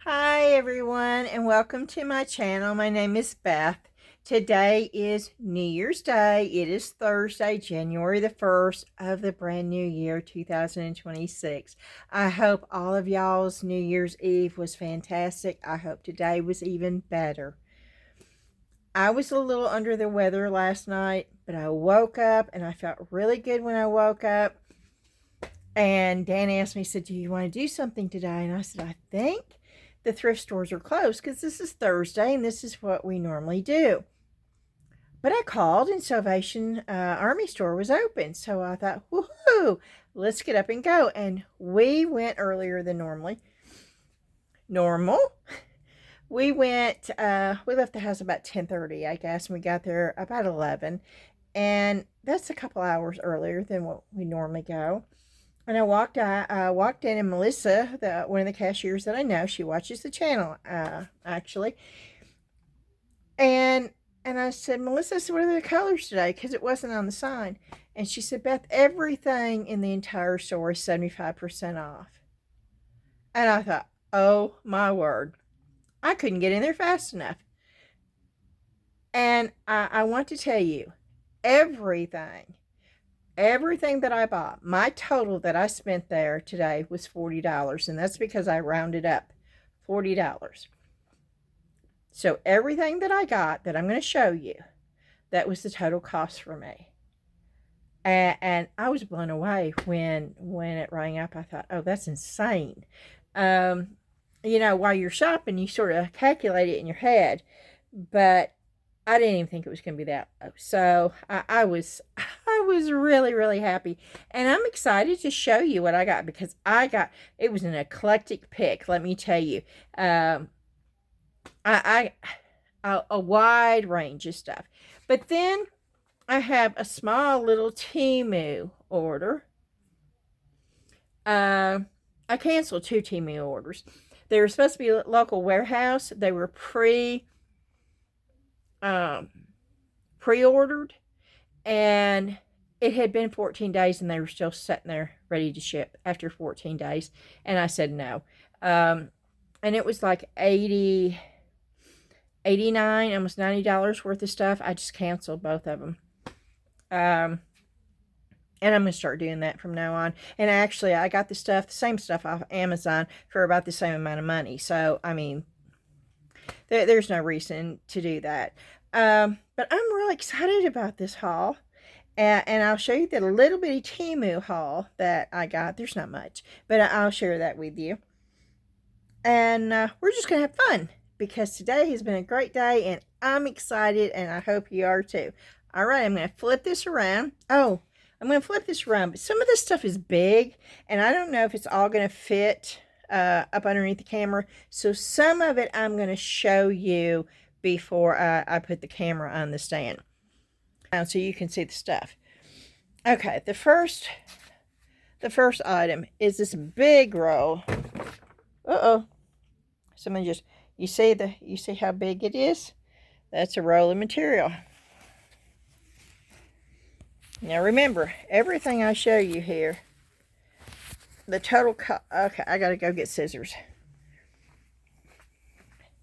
Hi everyone and welcome to my channel. My name is Beth. Today is New Year's Day. It is Thursday, January the 1st of the brand new year 2026. I hope all of y'all's New Year's Eve was fantastic. I hope today was even better. I was a little under the weather last night, but I woke up and I felt really good when I woke up. And Dan asked me, said, do you want to do something today? And I said, I think the thrift stores are closed because this is Thursday and this is what we normally do. But I called and Salvation Army store was open. So I thought, woohoo, let's get up and go. And we went earlier than normal. We went, we left the house about 10:30, I guess, and we got there about 11. And that's a couple hours earlier than what we normally go. And I walked in, and Melissa, one of the cashiers that I know, she watches the channel, actually. And I said, Melissa, what are the colors today? Because it wasn't on the sign. And she said, Beth, everything in the entire store is 75% off. And I thought, oh my word, I couldn't get in there fast enough. And I want to tell you, everything that I bought, my total that I spent there today was $40, and that's because I rounded up $40. So everything that I got that I'm going to show you, that was the total cost for me. And I was blown away when it rang up. I thought, oh, that's insane. While you're shopping, you sort of calculate it in your head, but I didn't even think it was going to be that low. So I was really, really happy. And I'm excited to show you what I got, because it was an eclectic pick, let me tell you. A wide range of stuff. But then I have a small little Temu order. I canceled 2 Temu orders. They were supposed to be a local warehouse. They were pre-ordered, and it had been 14 days and they were still sitting there ready to ship after 14 days. And I said no. And it was like 89, almost $90 worth of stuff. I just canceled both of them. And I'm going to start doing that from now on. And actually, I got the same stuff off Amazon for about the same amount of money. So, I mean, there's no reason to do that. But I'm really excited about this haul. And I'll show you the little bitty Temu haul that I got. There's not much, but I'll share that with you. And we're just going to have fun, because today has been a great day, and I'm excited, and I hope you are too. All right, I'm going to flip this around. Oh, I'm going to flip this around, but some of this stuff is big, and I don't know if it's all going to fit up underneath the camera. So some of it I'm going to show you before I put the camera on the stand, so you can see the stuff. Okay, the first item is this big roll. Someone just, you see how big it is? That's a roll of material. Now remember, everything I show you here, the total okay, I gotta go get scissors.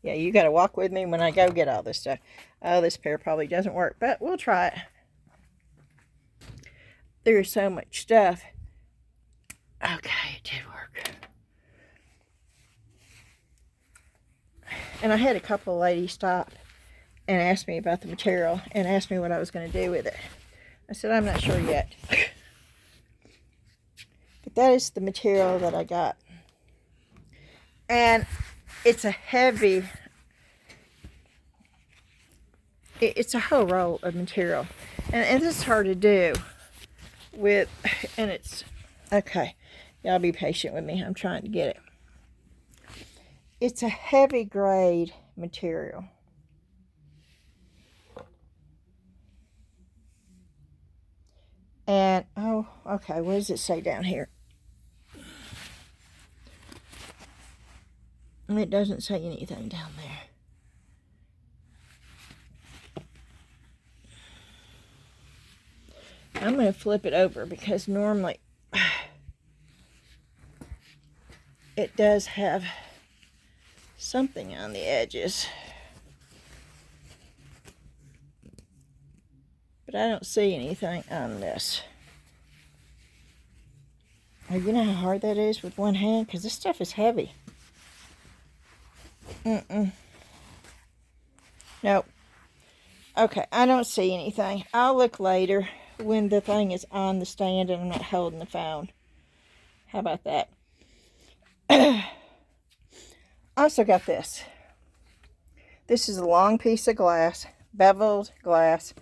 Yeah, you gotta walk with me when I go get all this stuff. Oh, this pair probably doesn't work, but we'll try it. There's so much stuff. Okay, it did work. And I had a couple of ladies stop and ask me about the material and ask me what I was going to do with it. I said, I'm not sure yet. But that is the material that I got. And it's a heavy, it's a whole roll of material. And this is hard to do with, and it's, okay, y'all be patient with me. I'm trying to get it. It's a heavy grade material. And, oh, okay, what does it say down here? It doesn't say anything down there. I'm going to flip it over, because normally it does have something on the edges. But I don't see anything on this. Oh, you know how hard that is with one hand? Because this stuff is heavy. Nope. Okay, I don't see anything. I'll look later when the thing is on the stand and I'm not holding the phone. How about that? Also got this. This is a long piece of glass, beveled glass.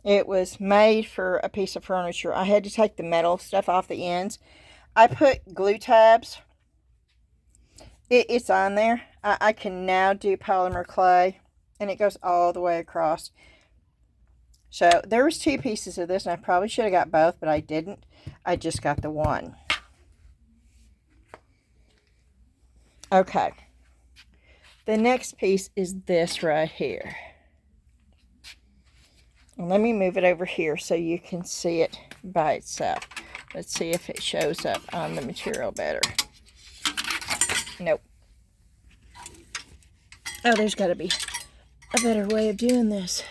It was made for a piece of furniture. I had to take the metal stuff off the ends. I put glue tabs. It's on there. I can now do polymer clay, and it goes all the way across. So there was 2 pieces of this, and I probably should have got both, but I didn't. I just got the one. Okay. The next piece is this right here. And let me move it over here so you can see it by itself. Let's see if it shows up on the material better. Nope. Oh, there's got to be a better way of doing this.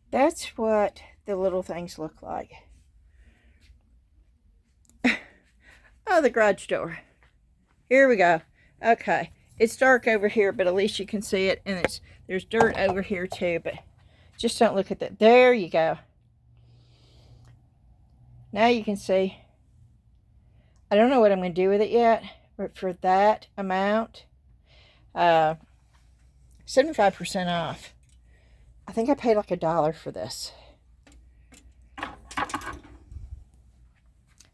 That's what the little things look like. Oh, the garage door. Here we go. Okay. It's dark over here, but at least you can see it. And there's dirt over here too, but just don't look at that. There you go. Now you can see. I don't know what I'm going to do with it yet, but for that amount, 75% off. I think I paid like $1 for this.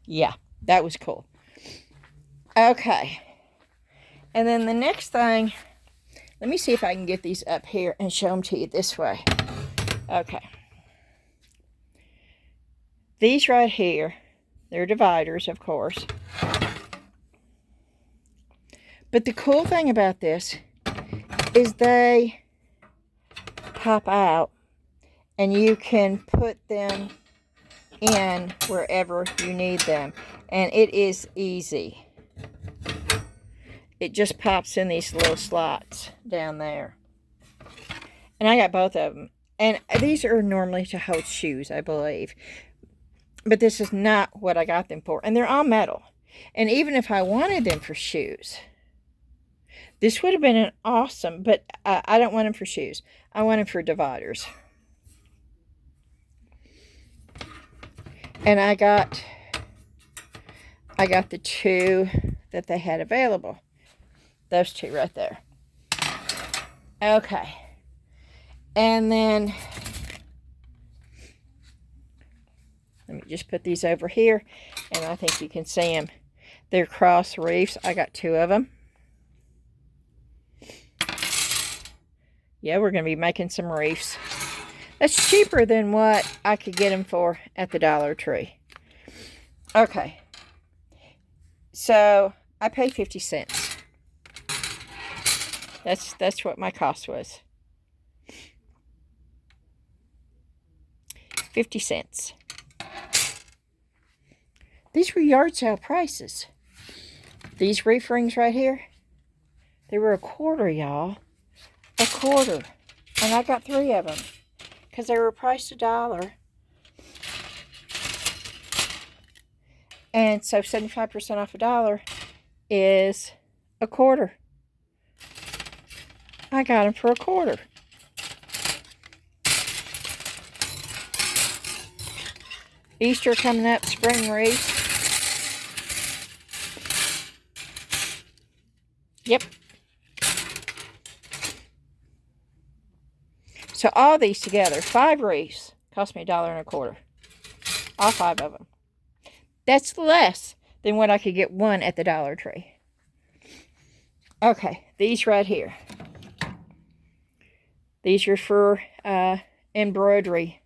Yeah, that was cool. Okay. And then the next thing, let me see if I can get these up here and show them to you this way. Okay. These right here, they're dividers, of course. But the cool thing about this is they pop out and you can put them in wherever you need them. And it is easy. It just pops in these little slots down there. And I got both of them. And these are normally to hold shoes, I believe. But this is not what I got them for. And they're all metal. And even if I wanted them for shoes, this would have been an awesome, but I don't want them for shoes. I want them for dividers. And I got the 2 that they had available. Those 2 right there. Okay. And then, let me just put these over here. And I think you can see them. They're cross reefs. I got 2 of them. Yeah, we're going to be making some reefs. That's cheaper than what I could get them for at the Dollar Tree. Okay. So, I paid 50 cents. That's what my cost was. 50 cents. These were yard sale prices. These reef rings right here, they were $1, y'all. $1. And I got 3 of them because they were priced $1. And so 75% off $1 is $1. I got them for $1. Easter coming up, spring wreath. Yep. So all these together, 5 wreaths, cost me $1.25. All 5 of them. That's less than what I could get one at the Dollar Tree. Okay, these right here. These are for embroidery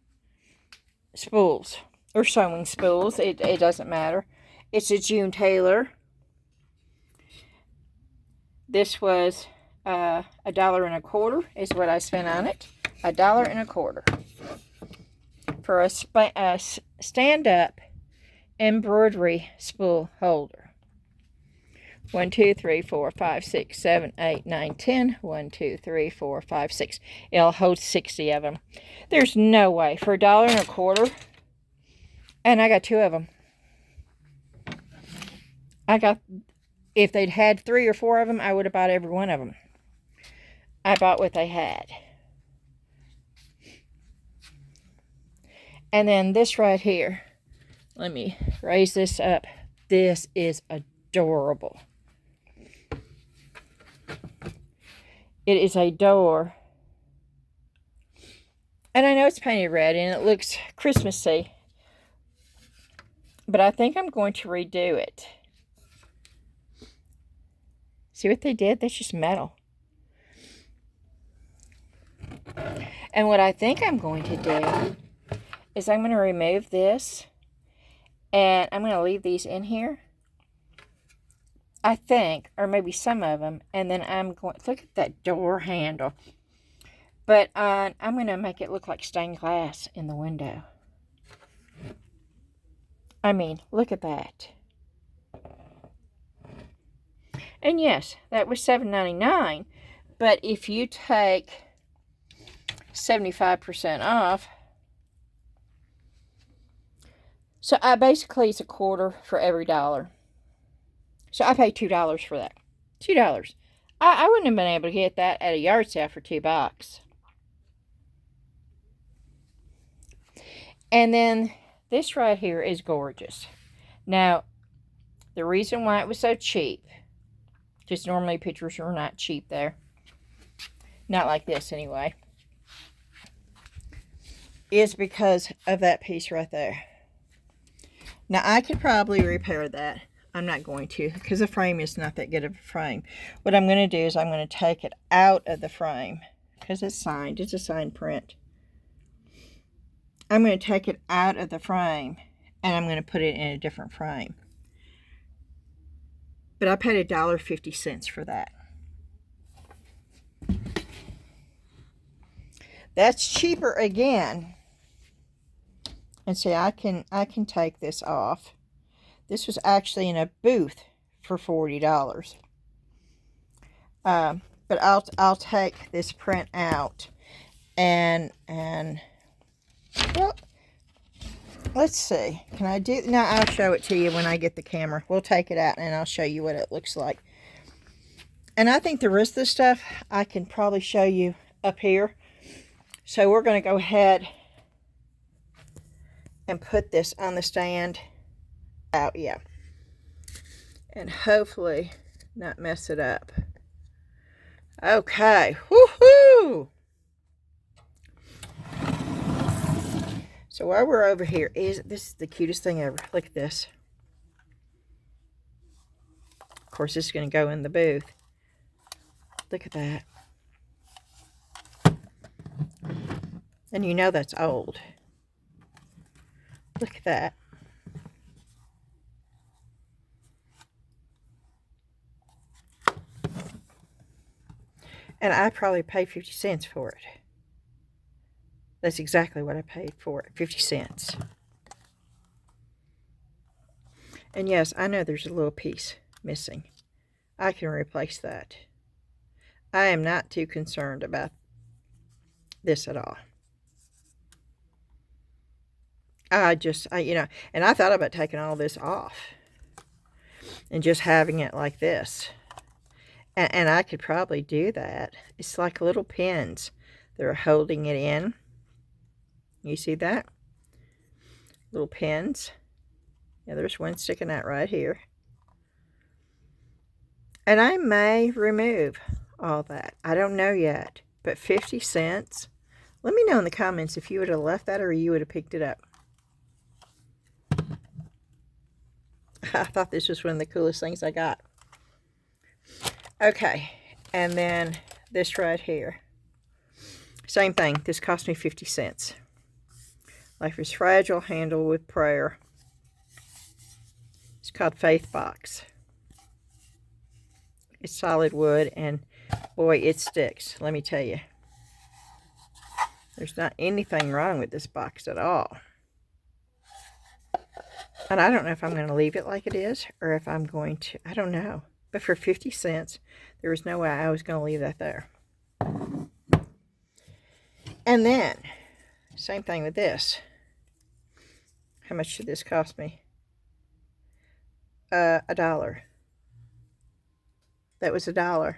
spools or sewing spools. It doesn't matter. It's a June Taylor. This was $1.25 is what I spent on it. $1.25 for a stand-up embroidery spool holder. 1, 2, 3, 4, 5, 6, 7, 8, 9, 10. 1, 2, 3, 4, 5, 6. It'll hold 60 of them. There's no way. For $1.25, and I got 2 of them. If they'd had 3 or 4 of them, I would have bought every one of them. I bought what they had. And then this right here. Let me raise this up. This is adorable. It is a door. And I know it's painted red and it looks Christmassy. But I think I'm going to redo it. See what they did? That's just metal. And what I think I'm going to do is I'm going to remove this. And I'm going to leave these in here. I think. Or maybe some of them. And then I'm going... Look at that door handle. But I'm going to make it look like stained glass in the window. I mean, look at that. And yes, that was $7.99. But if you take 75% off... So basically it's $0.25 for every $1. So I paid $2 for that. $2. I wouldn't have been able to get that at a yard sale for $2. And then this right here is gorgeous. Now, the reason why it was so cheap, just normally pictures are not cheap there. Not like this anyway. Is because of that piece right there. Now, I could probably repair that. I'm not going to, because the frame is not that good of a frame. What I'm going to do is I'm going to take it out of the frame, because it's signed. It's a signed print. I'm going to take it out of the frame, and I'm going to put it in a different frame. But I paid $1.50 for that. That's cheaper again. And see, I can take this off. This was actually in a booth for $40. But I'll take this print out and well, let's see. Can I do? No, I'll show it to you when I get the camera. We'll take it out and I'll show you what it looks like. And I think the rest of the stuff I can probably show you up here. So we're going to go ahead and put this on the stand out, yeah, and hopefully not mess it up. Okay, woohoo! So while we're over here, this is the cutest thing ever. Look at this. Of course, this is going to go in the booth. Look at that. And you know that's old. Look at that. And I probably paid 50 cents for it. That's exactly what I paid for it, 50 cents. And yes, I know there's a little piece missing. I can replace that. I am not too concerned about this at all. You know, and I thought about taking all this off and just having it like this. And I could probably do that. It's like little pins that are holding it in. You see that? Little pins. Yeah, there's one sticking out right here. And I may remove all that. I don't know yet. But 50 cents? Let me know in the comments if you would have left that or you would have picked it up. I thought this was one of the coolest things I got. Okay, and then this right here. Same thing. This cost me 50 cents. Life is fragile, handle with prayer. It's called Faith Box. It's solid wood, and boy, it sticks. Let me tell you. There's not anything wrong with this box at all. And I don't know if I'm going to leave it like it is or if I'm going to, I don't know. But for 50 cents, there was no way I was going to leave that there. And then, same thing with this. How much should this cost me? $1. That was $1.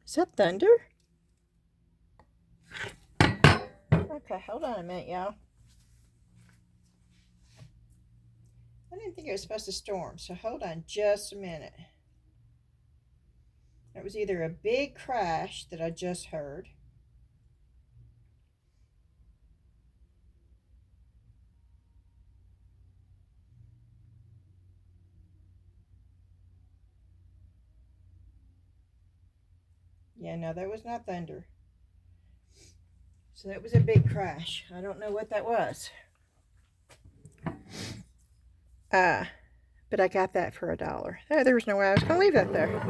Is that thunder? Okay, hold on a minute, y'all. I didn't think it was supposed to storm, so hold on just a minute. It was either a big crash that I just heard. Yeah, no, that was not thunder. So that was a big crash. I don't know what that was. But I got that for $1. There was no way I was going to leave that there.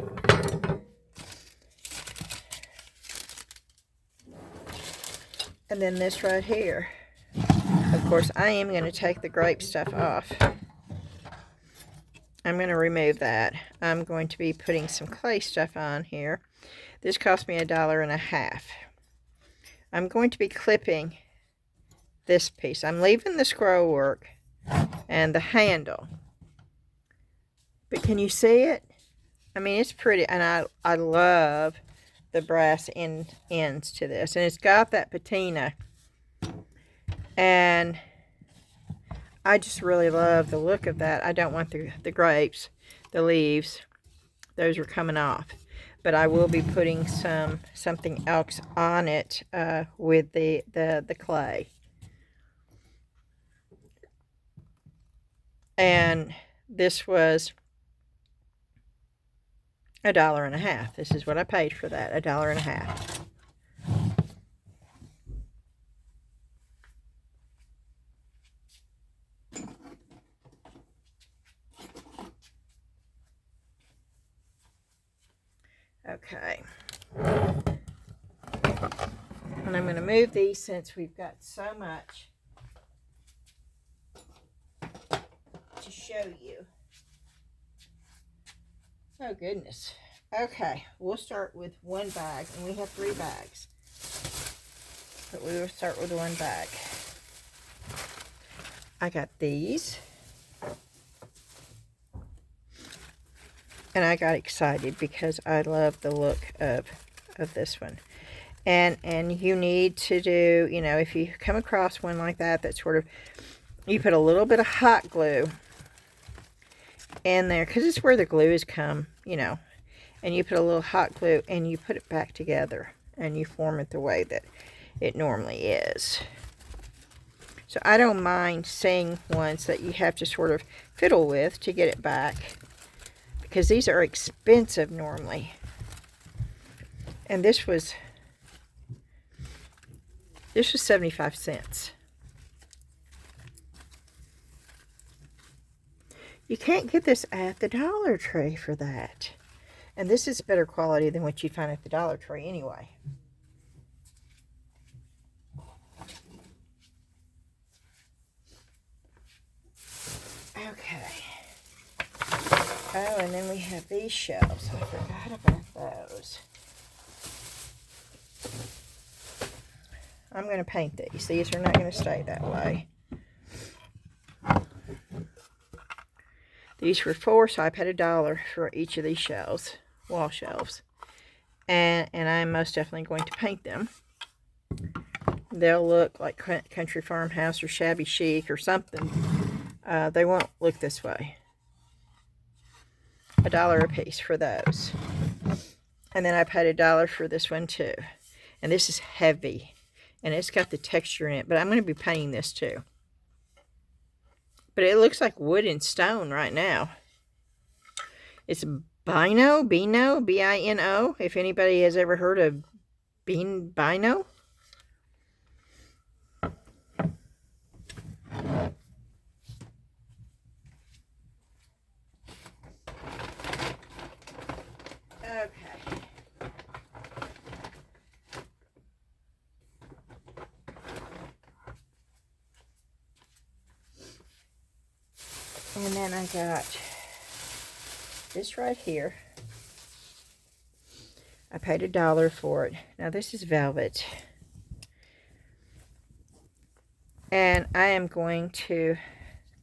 And then this right here. Of course, I am going to take the grape stuff off. I'm going to remove that. I'm going to be putting some clay stuff on here. This cost me $1.50. I'm going to be clipping this piece. I'm leaving the scroll work and the handle. But can you see it? I mean, it's pretty, and I love the brass ends to this. And it's got that patina. And I just really love the look of that. I don't want the grapes, the leaves. Those are coming off. But I will be putting something else on it with the clay. And this was $1.50. This is what I paid for that, $1.50. Okay. And I'm going to move these since we've got so much to show you. Oh, goodness. Okay, we'll start with one bag, and we have 3 bags. But we will start with one bag. I got these. And I got excited because I love the look of this one. And you need to do, you know, if you come across one like that, that sort of, you put a little bit of hot glue in there, because it's where the glue has come, you know, and you put a little hot glue and you put it back together and you form it the way that it normally is. So I don't mind seeing ones that you have to sort of fiddle with to get it back, because these are expensive normally. And this was 75 cents. You can't get this at the Dollar Tree for that. And this is better quality than what you'd find at the Dollar Tree anyway. Okay. Oh, and then we have these shelves. I forgot about those. I'm going to paint these. These are not going to stay that way. These were $4, so I paid $1 for each of these shelves, wall shelves. And I'm most definitely going to paint them. They'll look like Country Farmhouse or Shabby Chic or something. They won't look this way. $1 a piece for those. And then I paid $1 for this one too. And this is heavy. And it's got the texture in it. But I'm going to be painting this too. But it looks like wood and stone right now. It's Bino, B-I-N-O. If anybody has ever heard of Bino. And then I got this right here. I paid $1 for it. Now this is velvet. And I am going to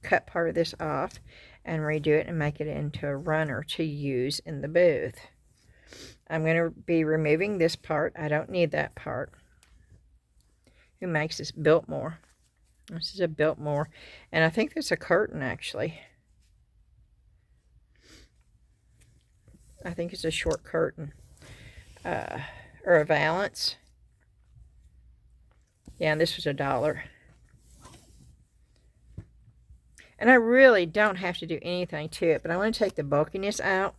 cut part of this off and redo it and make it into a runner to use in the booth. I'm going to be removing this part. I don't need that part. Who makes this? Biltmore. This is a Biltmore. And I think there's a curtain, actually. I think it's a short curtain. Or a valance. Yeah, and this was $1. And I really don't have to do anything to it, but I want to take the bulkiness out.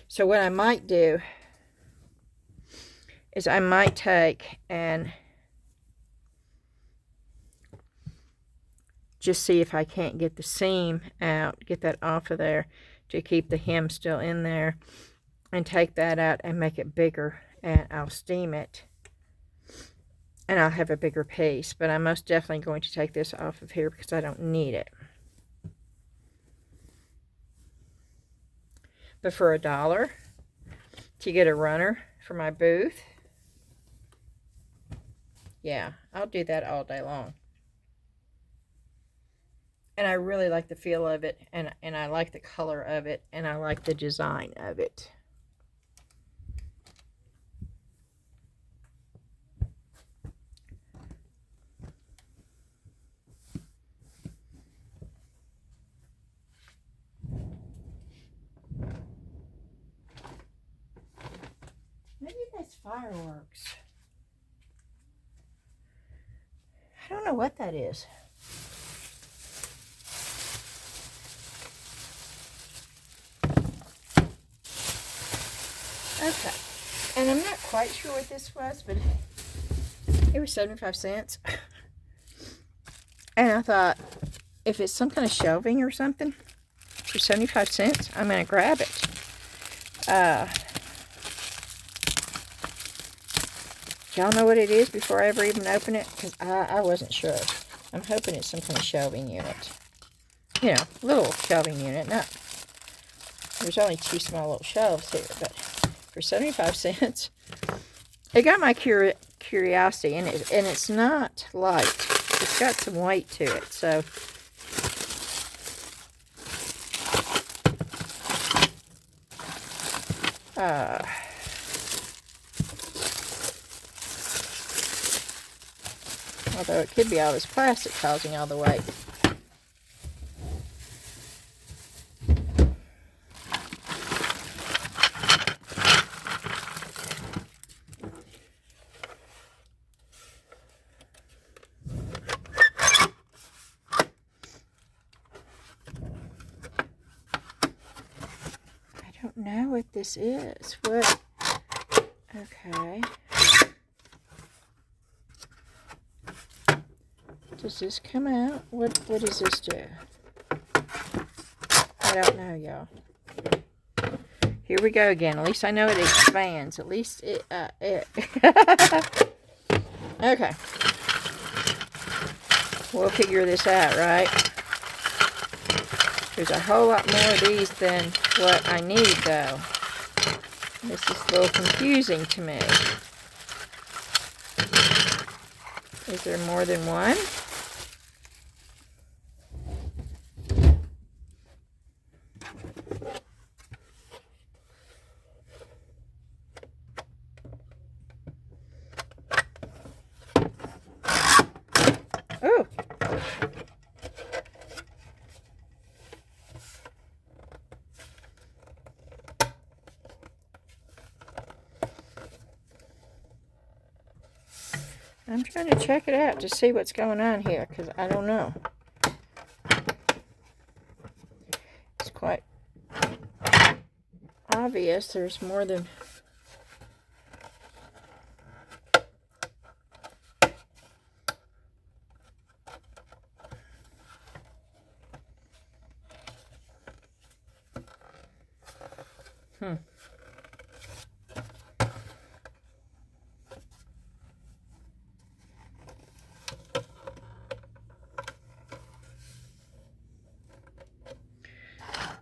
So what I might do is I might take and just see if I can't get the seam out, get that off of there to keep the hem still in there, and take that out and make it bigger, and I'll steam it. And I'll have a bigger piece, but I'm most definitely going to take this off of here because I don't need it. But for $1 to get a runner for my booth, yeah, I'll do that all day long. And I really like the feel of it, and I like the color of it, and I like the design of it. Maybe that's fireworks. I don't know what that is. Okay. And I'm not quite sure what this was, but it was 75 cents. And I thought, if it's some kind of shelving or something for 75 cents, I'm going to grab it. Y'all know what it is before I ever even open it? Because I wasn't sure. I'm hoping it's some kind of shelving unit. You know, little shelving unit. Not, there's only 2 small little shelves here, but for 75 cents, it got my curiosity, and it's not light. It's got some weight to it, so although it could be all this plastic causing all the weight. I don't know what this is. What? Okay. Does this come out? What does this do? I don't know, y'all. Here we go again. At least I know it expands. At least it okay. We'll figure this out, right? There's a whole lot more of these than what I need, though. This is a little confusing to me. Is there more than one? Oh! I'm trying to check it out to see what's going on here, because I don't know. It's quite obvious there's more than...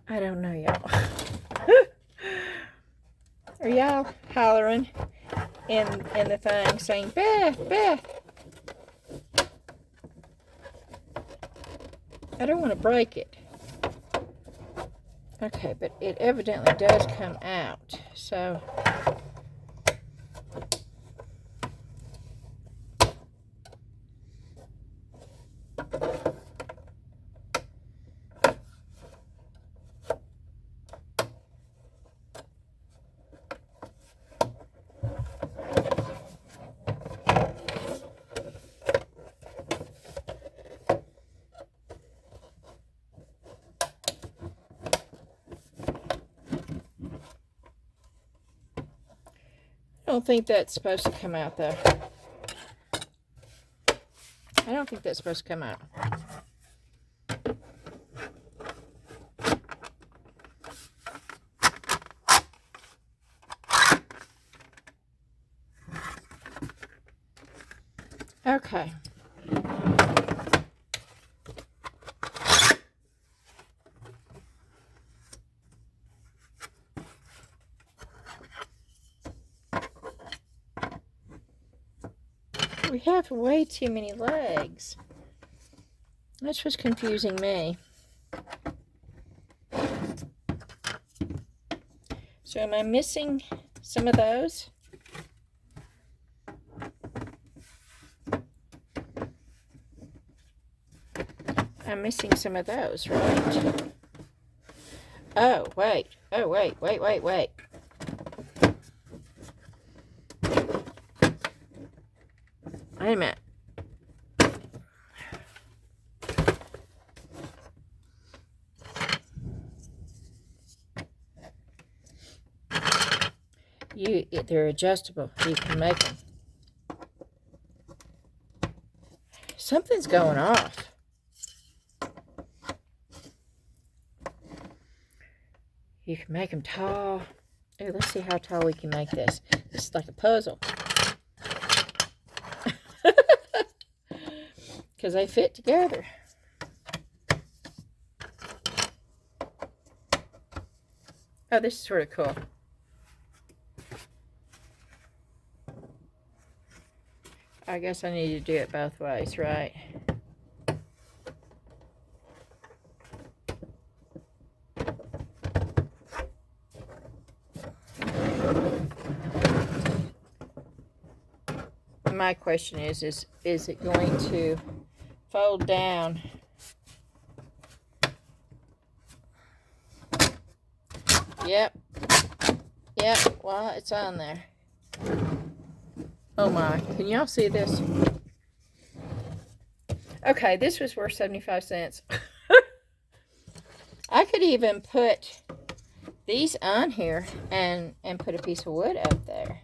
I don't know, y'all. Are y'all hollering in the thing saying, Beth, Beth? I don't want to break it. Okay, but it evidently does come out. So I don't think that's supposed to come out, though. I don't think that's supposed to come out. Okay. We have way too many legs. That's what's confusing me. So am I missing some of those? I'm missing some of those, right? Oh, wait. Oh, wait. Wait a minute. They're adjustable. You can make them. Something's going off. You can make them tall. Oh, let's see how tall we can make this. This is like a puzzle. Because they fit together. Oh, this is sort of cool. I guess I need to do it both ways, right? My question is it going to fold down? Yep, well, it's on there. Oh my, can y'all see this? Okay, this was worth 75 cents. I could even put these on here and put a piece of wood up there.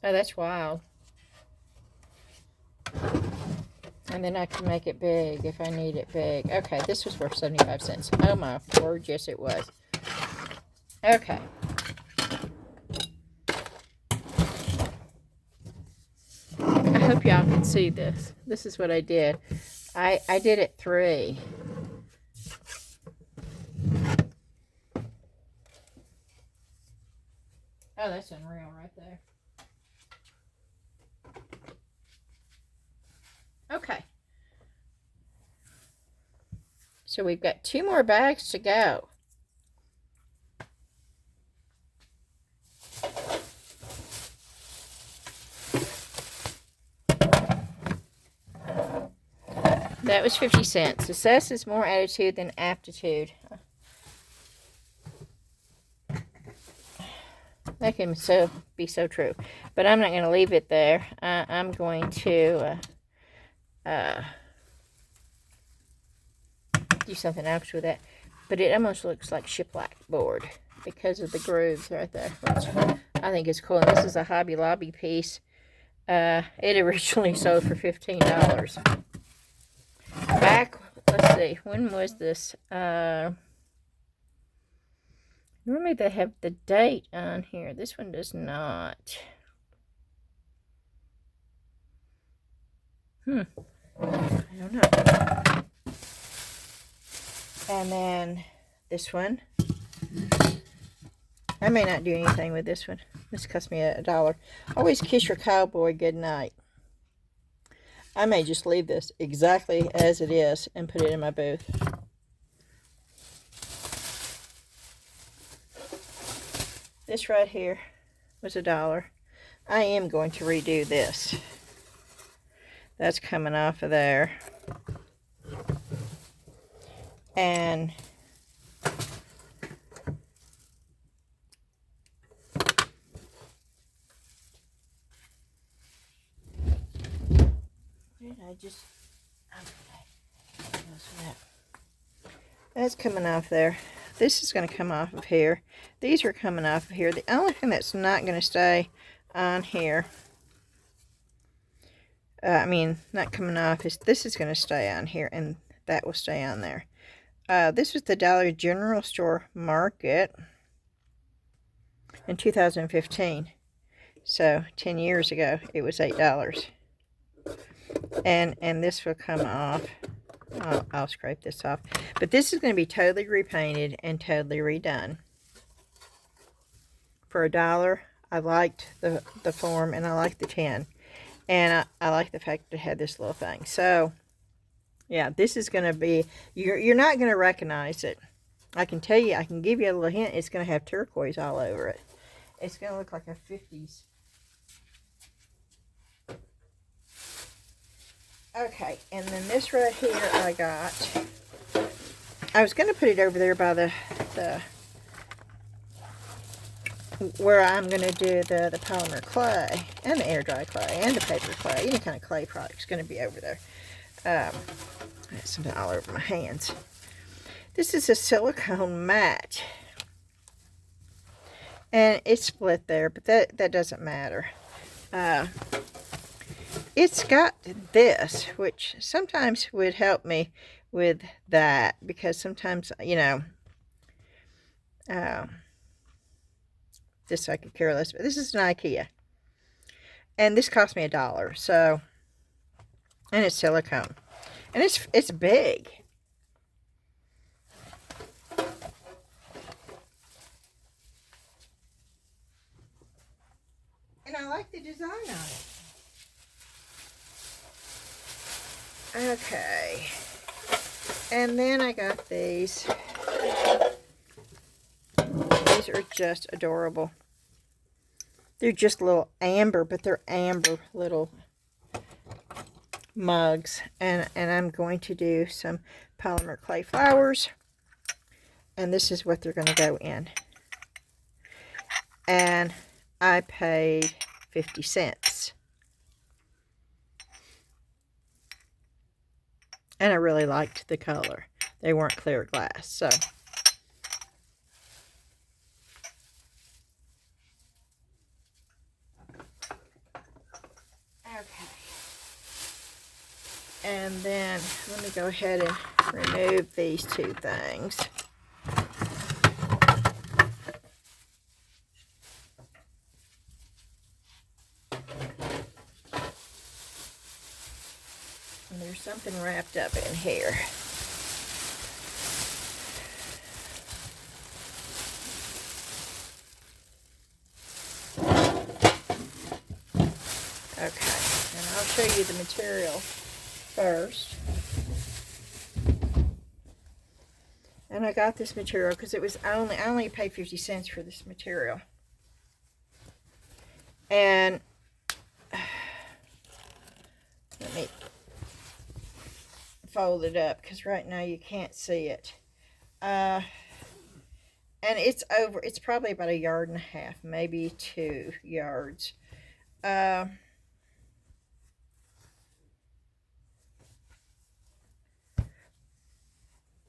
Oh, that's wild. And then I can make it big if I need it big. Okay, this was worth 75 cents. Oh my word, yes it was. Okay. I hope y'all can see this. This is what I did. I did it 3. Oh, that's unreal right there. Okay. So we've got 2 more bags to go. That was 50 cents. Success is more attitude than aptitude. That can be so true. But I'm not going to leave it there. I'm going to do something else with it. But it almost looks like shiplap board because of the grooves right there. Which I think is cool. And this is a Hobby Lobby piece. It originally sold for $15. Back, let's see, when was this? Normally they have the date on here. This one does not. I don't know. And then this one. I may not do anything with this one. This cost me $1. Always kiss your cowboy goodnight. I may just leave this exactly as it is and put it in my booth. This right here was $1. I am going to redo this. That's coming off of there. And I just, okay, that's coming off there. This is going to come off of here. These are coming off of here. The only thing that's not going to stay on here, not coming off, is this is going to stay on here, and that will stay on there. This was the Dollar General Store Market in 2015. So 10 years ago, it was $8. And this will come off. I'll scrape this off. But this is going to be totally repainted and totally redone. For $1, I liked the form, and I liked the tin. And I like the fact that it had this little thing. So, yeah, this is going to be, you're not going to recognize it. I can tell you, I can give you a little hint, it's going to have turquoise all over it. It's going to look like a 50s. Okay, and then this right here I got. I was going to put it over there by the where I'm going to do the polymer clay and the air dry clay and the paper clay. Any kind of clay product is going to be over there. I have something all over my hands. This is a silicone mat. And it's split there, but that doesn't matter. It's got this, which sometimes would help me with that, because sometimes, this I could care less. But this is an IKEA, and this cost me $1. So, and it's silicone, and it's big. And I like the design on it. Okay. And then I got these. These are just adorable. They're just little amber, but they're amber little mugs. And I'm going to do some polymer clay flowers. And this is what they're going to go in. And I paid 50 cents. And I really liked the color. They weren't clear glass, so. Okay. And then let me go ahead and remove these two things. And there's something wrapped up in here. Okay, and I'll show you the material first. And I got this material because it was I only paid 50 cents for this material. And let me fold it up because right now you can't see it. And it's probably about 1.5 yards, maybe 2 yards.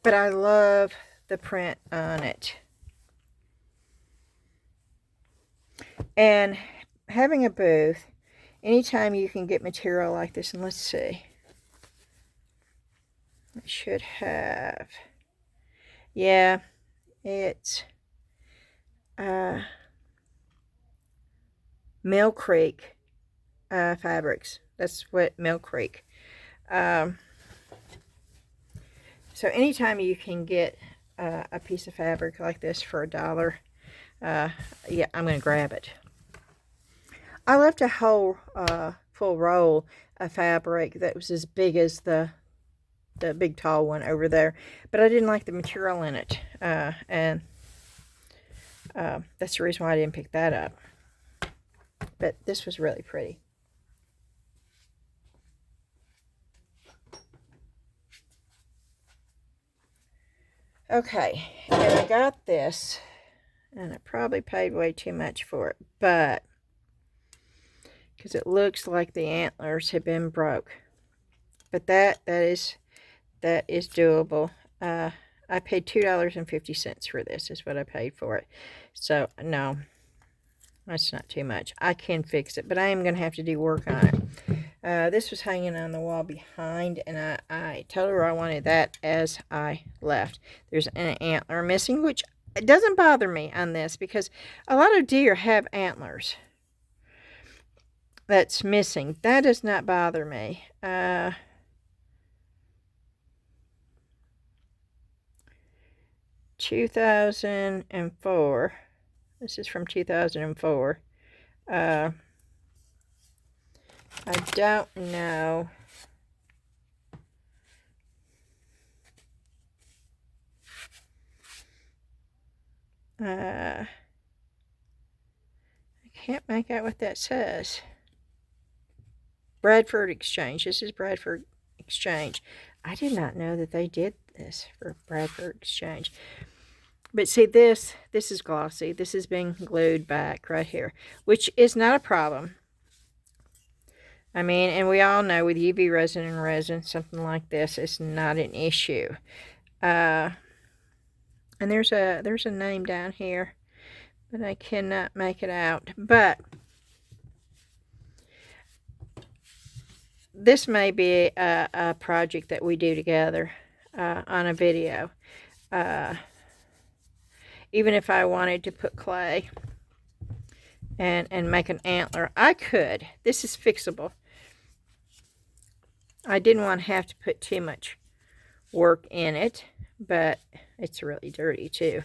But I love the print on it. And having a booth, anytime you can get material like this, and let's see. It should have, yeah, it's Mill Creek fabrics. That's what Mill Creek. So anytime you can get a piece of fabric like this for $1, yeah, I'm going to grab it. I left a whole full roll of fabric that was as big as the big tall one over there, but I didn't like the material in it, and that's the reason why I didn't pick that up. But this was really pretty. Okay, and I got this, and I probably paid way too much for it, but because it looks like the antlers have been broke, but that is doable. I paid $2.50 for this, is what I paid for it. So no, that's not too much. I can fix it, but I am going to have to do work on it. This was hanging on the wall behind, and I told her I wanted that as I left. There's an antler missing, which it doesn't bother me on this because a lot of deer have antlers that's missing. That does not bother me. 2004. This is from 2004. I don't know. I can't make out what that says. Bradford Exchange. This is Bradford Exchange. I did not know that they did this for Bradford Exchange. But see, this is glossy. This is being glued back right here, which is not a problem. I mean, and we all know with UV resin and resin, something like this is not an issue. And there's a name down here, but I cannot make it out. But this may be a project that we do together on a video. Even if I wanted to put clay and make an antler, I could. This is fixable. I didn't want to have to put too much work in it, but it's really dirty too.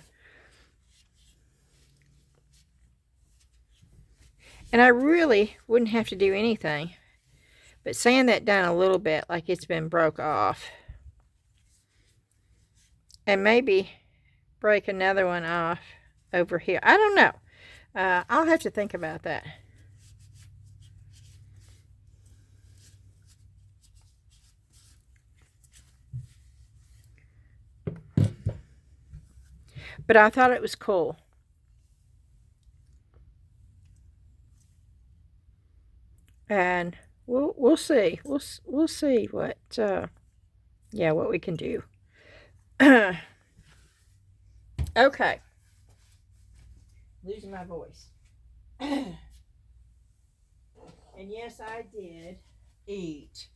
And I really wouldn't have to do anything but sand that down a little bit like it's been broke off. And maybe break another one off over here. I don't know. I'll have to think about that. But I thought it was cool. And we'll see. We'll see what what we can do. Okay. Losing my voice. And yes, I did eat.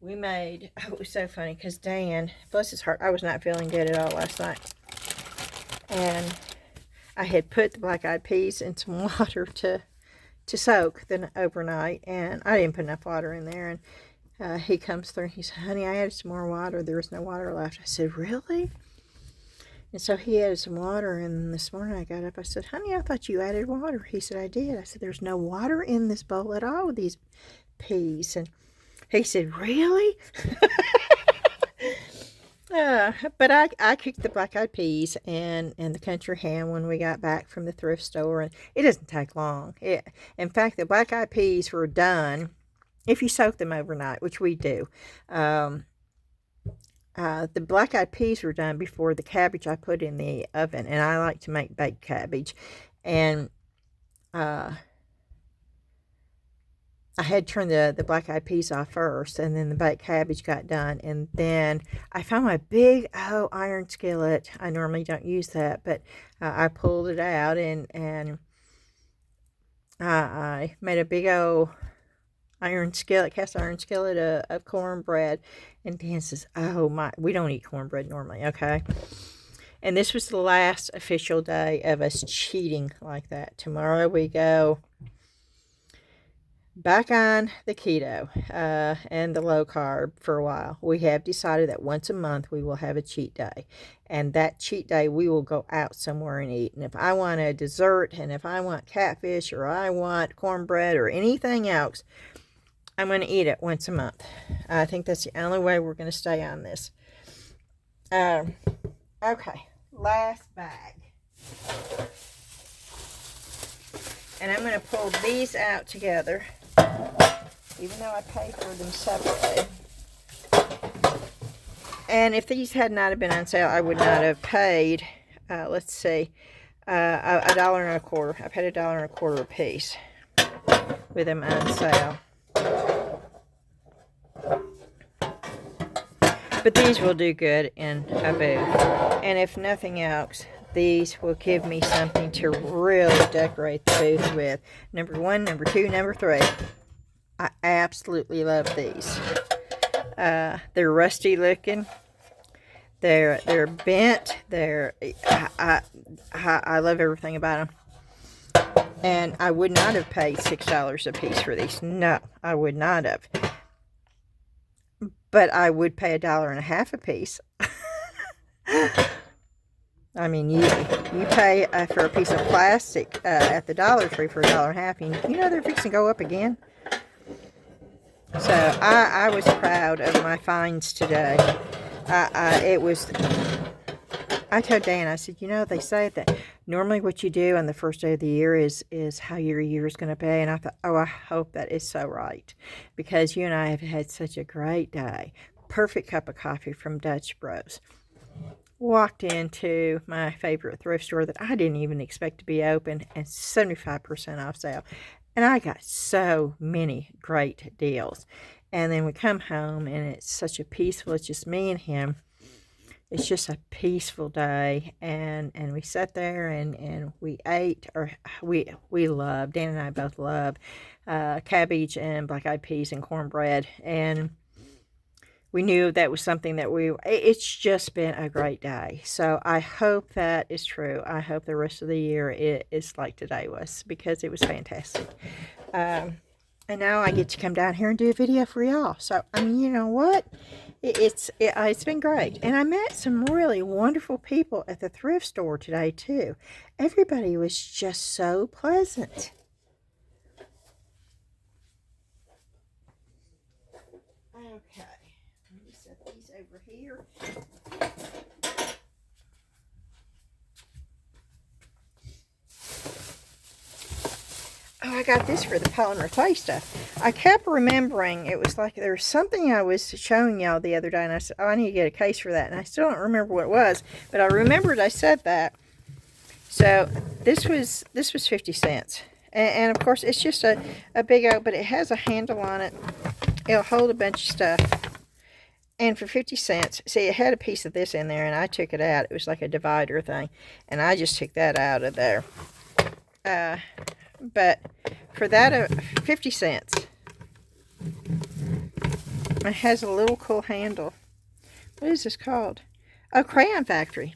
We made, it was so funny because Dan, bless his heart, I was not feeling good at all last night. And I had put the black-eyed peas in some water to soak the overnight, and I didn't put enough water in there. And he comes through and he said, honey, I added some more water. There was no water left. I said, really? And so he added some water, and this morning I got up. I said, honey, I thought you added water. He said, I did. I said, there's no water in this bowl at all with these peas. And he said, really? But I cooked the black-eyed peas and the country ham when we got back from the thrift store, and it doesn't take long. In fact, the black-eyed peas were done if you soak them overnight, which we do. The black-eyed peas were done before the cabbage I put in the oven, and I like to make baked cabbage. And I had turned the black-eyed peas off first, and then the baked cabbage got done. And then I found my big iron skillet. I normally don't use that, but I pulled it out, and I made a big old cast iron skillet of cornbread. And Dan says, oh my, we don't eat cornbread normally, okay? And this was the last official day of us cheating like that. Tomorrow we go back on the keto and the low carb for a while. We have decided that once a month we will have a cheat day. And that cheat day we will go out somewhere and eat. And if I want a dessert, and if I want catfish, or I want cornbread, or anything else, I'm going to eat it once a month. I think that's the only way we're going to stay on this. Okay, last bag. And I'm going to pull these out together, even though I paid for them separately. And if these had not have been on sale, I would not have paid, let's see, $1.25. I paid $1.25 a piece with them on sale. But these will do good in a booth. And if nothing else, these will give me something to really decorate the booth with. Number 1, number 2, number 3. I absolutely love these. They're rusty looking. They're bent. I love everything about them. And I would not have paid $6 a piece for these. No, I would not have. But I would pay $1.50 a piece. I mean, you pay for a piece of plastic at the Dollar Tree for $1.50, and you know they're fixing to go up again. So I was proud of my finds today. I told Dan, I said, you know, they say that normally what you do on the first day of the year is how your year is going to be. And I thought, oh, I hope that is so right. Because you and I have had such a great day. Perfect cup of coffee from Dutch Bros. Walked into my favorite thrift store that I didn't even expect to be open, and 75% off sale. And I got so many great deals. And then we come home, and it's such a peaceful, it's just me and him. It's just a peaceful day, and we sat there and we ate, or we love, Dan and I both love cabbage and black-eyed peas and cornbread, and we knew that was something that it's just been a great day. So I hope that is true. I hope the rest of the year is like today was, because it was fantastic. And now I get to come down here and do a video for y'all. So, I mean, you know what? It's been great. And I met some really wonderful people at the thrift store today, too. Everybody was just so pleasant. Okay. Let me set these over here. Oh, I got this for the polymer clay stuff. I kept remembering, it was like there was something I was showing y'all the other day, and I said, oh, I need to get a case for that. And I still don't remember what it was, but I remembered I said that. So this was 50 cents. And of course, it's just a big oak, but it has a handle on it. It'll hold a bunch of stuff. And for 50 cents, see, it had a piece of this in there, and I took it out. It was like a divider thing, and I just took that out of there. But for that, 50 cents. It has a little cool handle. What is this called? Oh, Crayon Factory.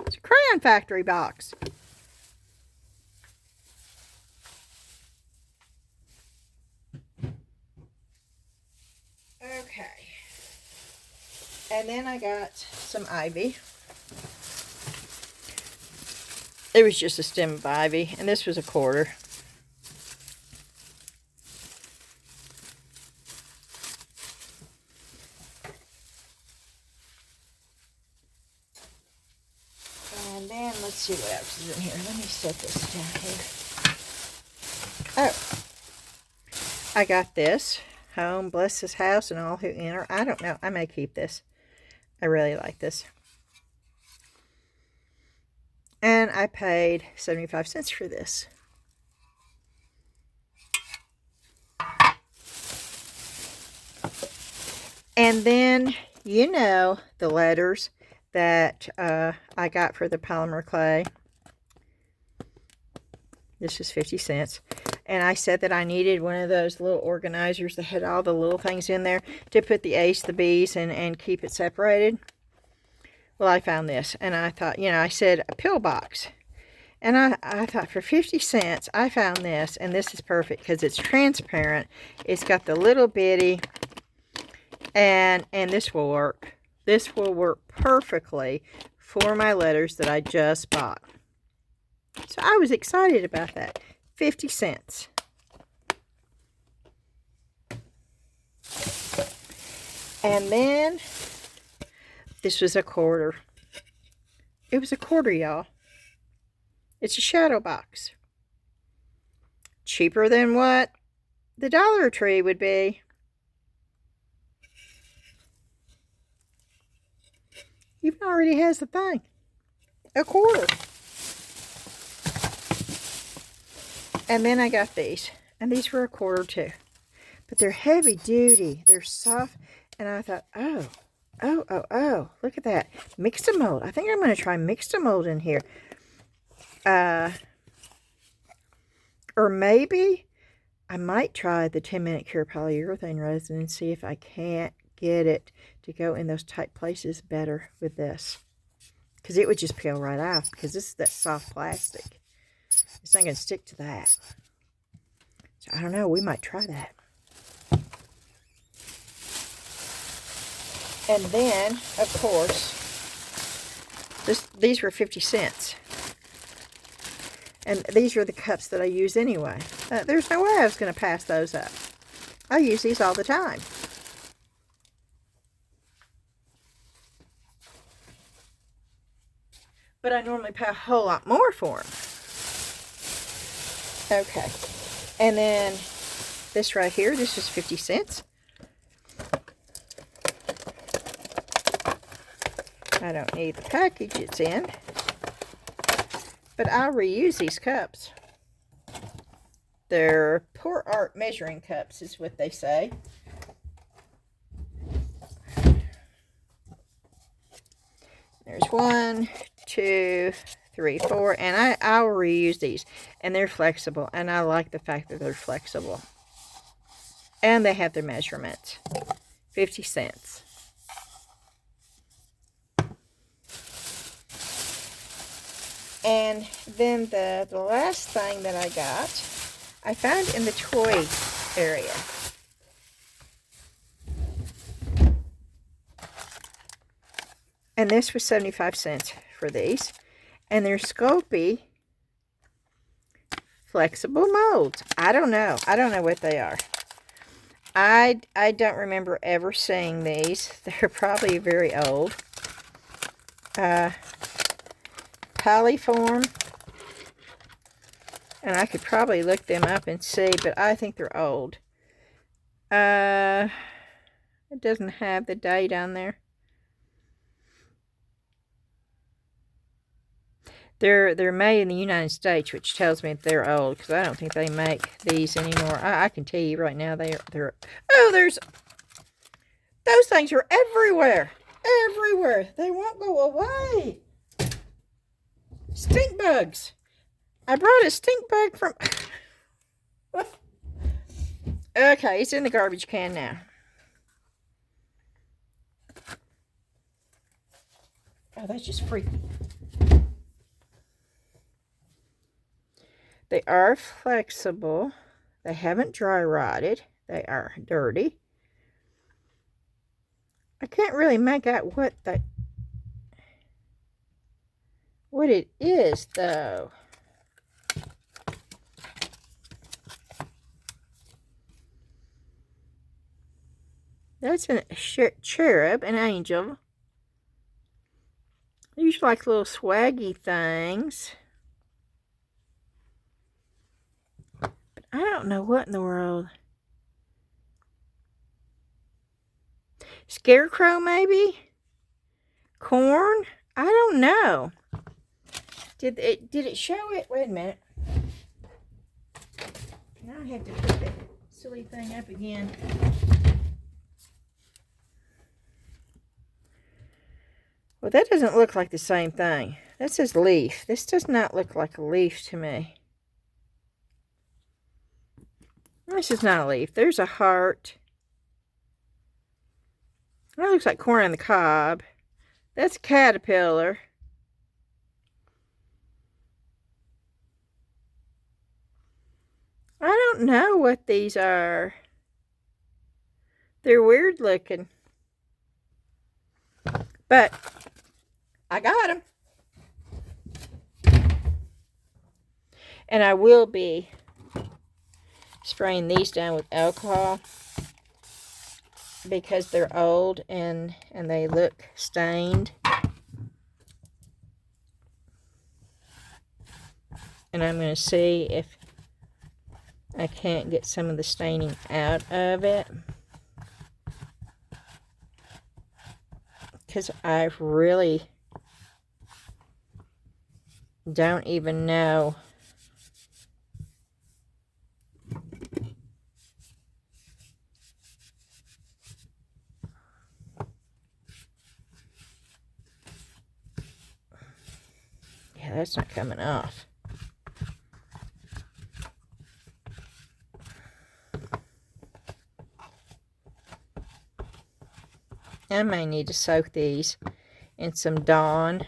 It's a Crayon Factory box. Okay. And then I got some ivy. It was just a stem of ivy, and this was $1. And then let's see what else is in here. Let me set this down here. Oh, I got this. Home, bless this house and all who enter. I don't know. I may keep this. I really like this. And I paid 75 cents for this. And then, you know, the letters that I got for the polymer clay. This is 50 cents. And I said that I needed one of those little organizers that had all the little things in there to put the A's, the B's, and keep it separated. Well, I found this, and I thought, you know, I said a pill box. And I thought for 50 cents, I found this, and this is perfect because it's transparent. It's got the little bitty, and this will work. This will work perfectly for my letters that I just bought. So I was excited about that. 50 cents. And then this was a quarter. It was a quarter, y'all. It's a shadow box. Cheaper than what the Dollar Tree would be. Even already has the thing. A quarter. And then I got these. And these were a quarter too. But they're heavy duty. They're soft. And I thought, oh. Look at that. Mix-a-mold. I think I'm going to try mix-a-mold in here. Or maybe I might try the 10-minute cure polyurethane resin and see if I can't get it to go in those tight places better with this. Because it would just peel right off. Because this is that soft plastic. It's not going to stick to that. So I don't know. We might try that. And then, of course, these were 50 cents. And these are the cups that I use anyway. There's no way I was going to pass those up. I use these all the time. But I normally pay a whole lot more for them. Okay. And then this right here, this is 50 cents. I don't need the package it's in. But I'll reuse these cups. They're Poor Art measuring cups is what they say. There's 1, 2, 3, 4. And I'll reuse these. And they're flexible. And I like the fact that they're flexible. And they have their measurements. 50 cents. And then the last thing that I got, I found in the toy area. And this was 75 cents for these. And they're Sculpey flexible molds. I don't know. I don't know what they are. I don't remember ever seeing these. They're probably very old. Polyform, and I could probably look them up and see, but I think they're old. It doesn't have the date on there. They're made in the United States, which tells me that they're old, because I don't think they make these anymore. I can tell you right now, they're oh, those things are everywhere. Everywhere. They won't go away. Stink bugs. I brought a stink bug from... Okay, it's in the garbage can now. Oh, that's just freaky. They are flexible. They haven't dry rotted. They are dirty. I can't really make out what it is, though. That's a cherub, an angel. These are like little swaggy things. But I don't know what in the world. Scarecrow, maybe? Corn? I don't know. Did it show it? Wait a minute. Now I have to put the silly thing up again. Well, that doesn't look like the same thing. That says leaf. This does not look like a leaf to me. This is not a leaf. There's a heart. That looks like corn on the cob. That's caterpillar. I don't know what these are. They're weird looking. But I got them. And I will be spraying these down with alcohol because they're old and they look stained. And I'm going to see if I can't get some of the staining out of it. Because I really don't even know yeah, that's not coming off. I may need to soak these in some Dawn.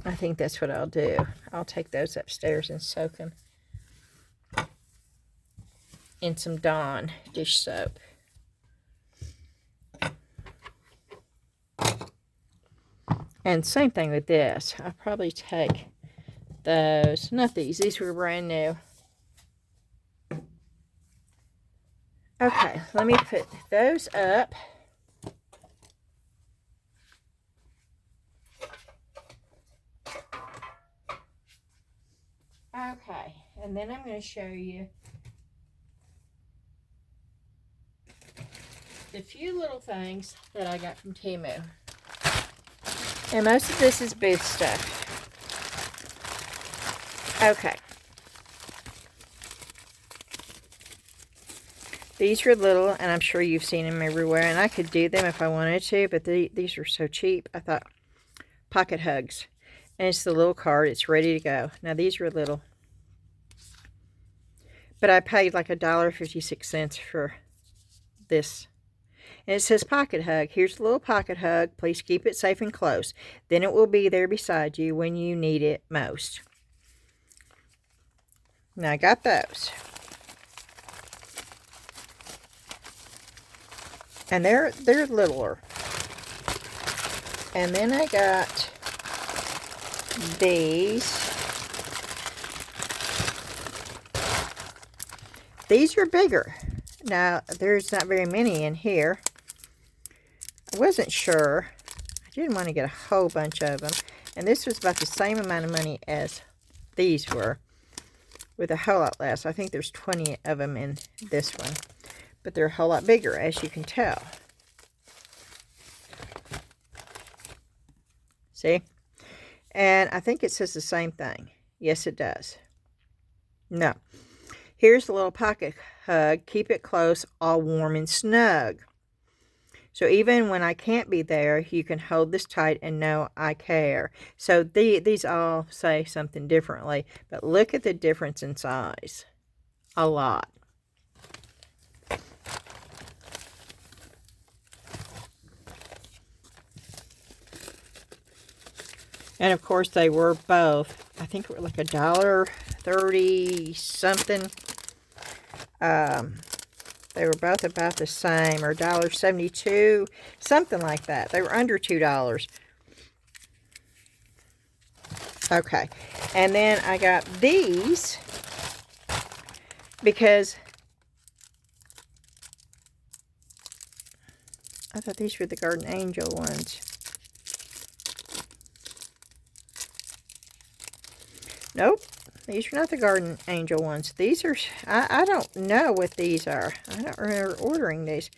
I think that's what I'll do. I'll take those upstairs and soak them in some Dawn dish soap. And same thing with this. I'll probably take those. Not these. These were brand new. Okay, let me put those up. Okay, and then I'm going to show you the few little things that I got from Temu. And most of this is booth stuff. Okay. These are little, and I'm sure you've seen them everywhere, and I could do them if I wanted to, but these are so cheap. I thought, pocket hugs. And it's the little card. It's ready to go. Now, these are little. But I paid like $1.56 for this. And it says pocket hug. Here's a little pocket hug. Please keep it safe and close. Then it will be there beside you when you need it most. Now, I got those. And they're littler. And then I got these. These are bigger. Now, there's not very many in here. I wasn't sure. I didn't want to get a whole bunch of them. And this was about the same amount of money as these were, with a whole lot less. I think there's 20 of them in this one. But they're a whole lot bigger, as you can tell. See? And I think it says the same thing. Yes, it does. No. Here's a little pocket hug. Keep it close, all warm and snug. So even when I can't be there, you can hold this tight and know I care. So these all say something differently. But look at the difference in size. A lot. And of course they were both, I think it were like $1.30 something. They were both about the same, or $1.72, something like that. They were under $2. Okay, and then I got these because I thought these were the Garden Angel ones. Nope, these are not the Garden Angel ones. These are, I don't know what these are. I don't remember ordering these.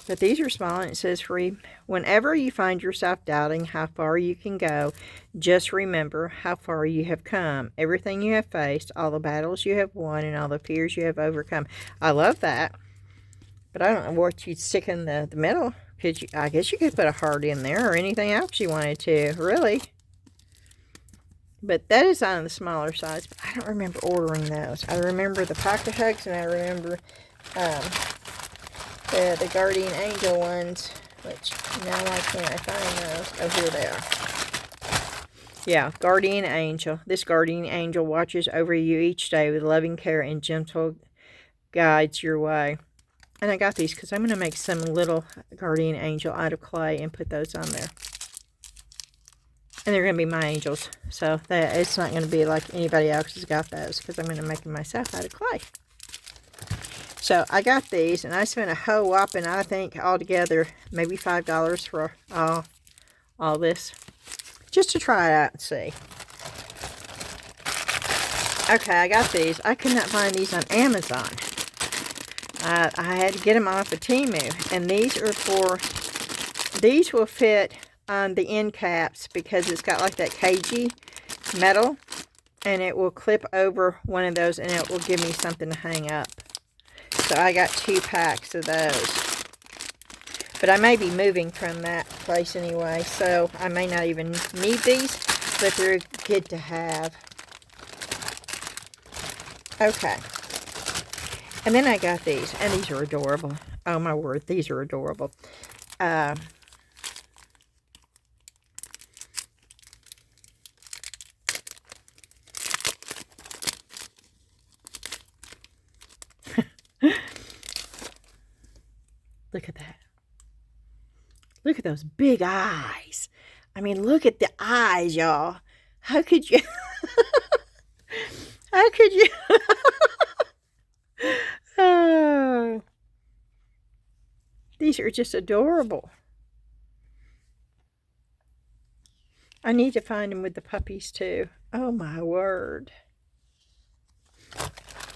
But these are small, and it says free. Whenever you find yourself doubting how far you can go, just remember how far you have come. Everything you have faced, all the battles you have won, and all the fears you have overcome. I love that. But I don't know what you'd stick in the middle. I guess you could put a heart in there or anything else you wanted to, really. But that is on the smaller size. But I don't remember ordering those. I remember the pocket hugs, and I remember the Guardian Angel ones, which now why can't I find those? Oh, here they are. Yeah, Guardian Angel. This Guardian Angel watches over you each day with loving care and gentle guides your way. And I got these because I'm going to make some little Guardian Angel out of clay and put those on there. And they're going to be my angels. So that it's not going to be like anybody else has got those, because I'm going to make them myself out of clay. So I got these, and I spent a whole whopping, I think, altogether, maybe $5 for all this. Just to try it out and see. Okay, I got these. I could not find these on Amazon. I had to get them off of Temu. And these are for, these will fit on the end caps because it's got like that cagey metal. And it will clip over one of those, and it will give me something to hang up. So I got 2 packs of those. But I may be moving from that place anyway, so I may not even need these, but they're good to have. Okay. And then I got these, and these are adorable. Oh my word, these are adorable. Look at that. Look at those big eyes. I mean, look at the eyes, y'all. How could you? How could you? Oh, these are just adorable. I need to find them with the puppies too. Oh my word.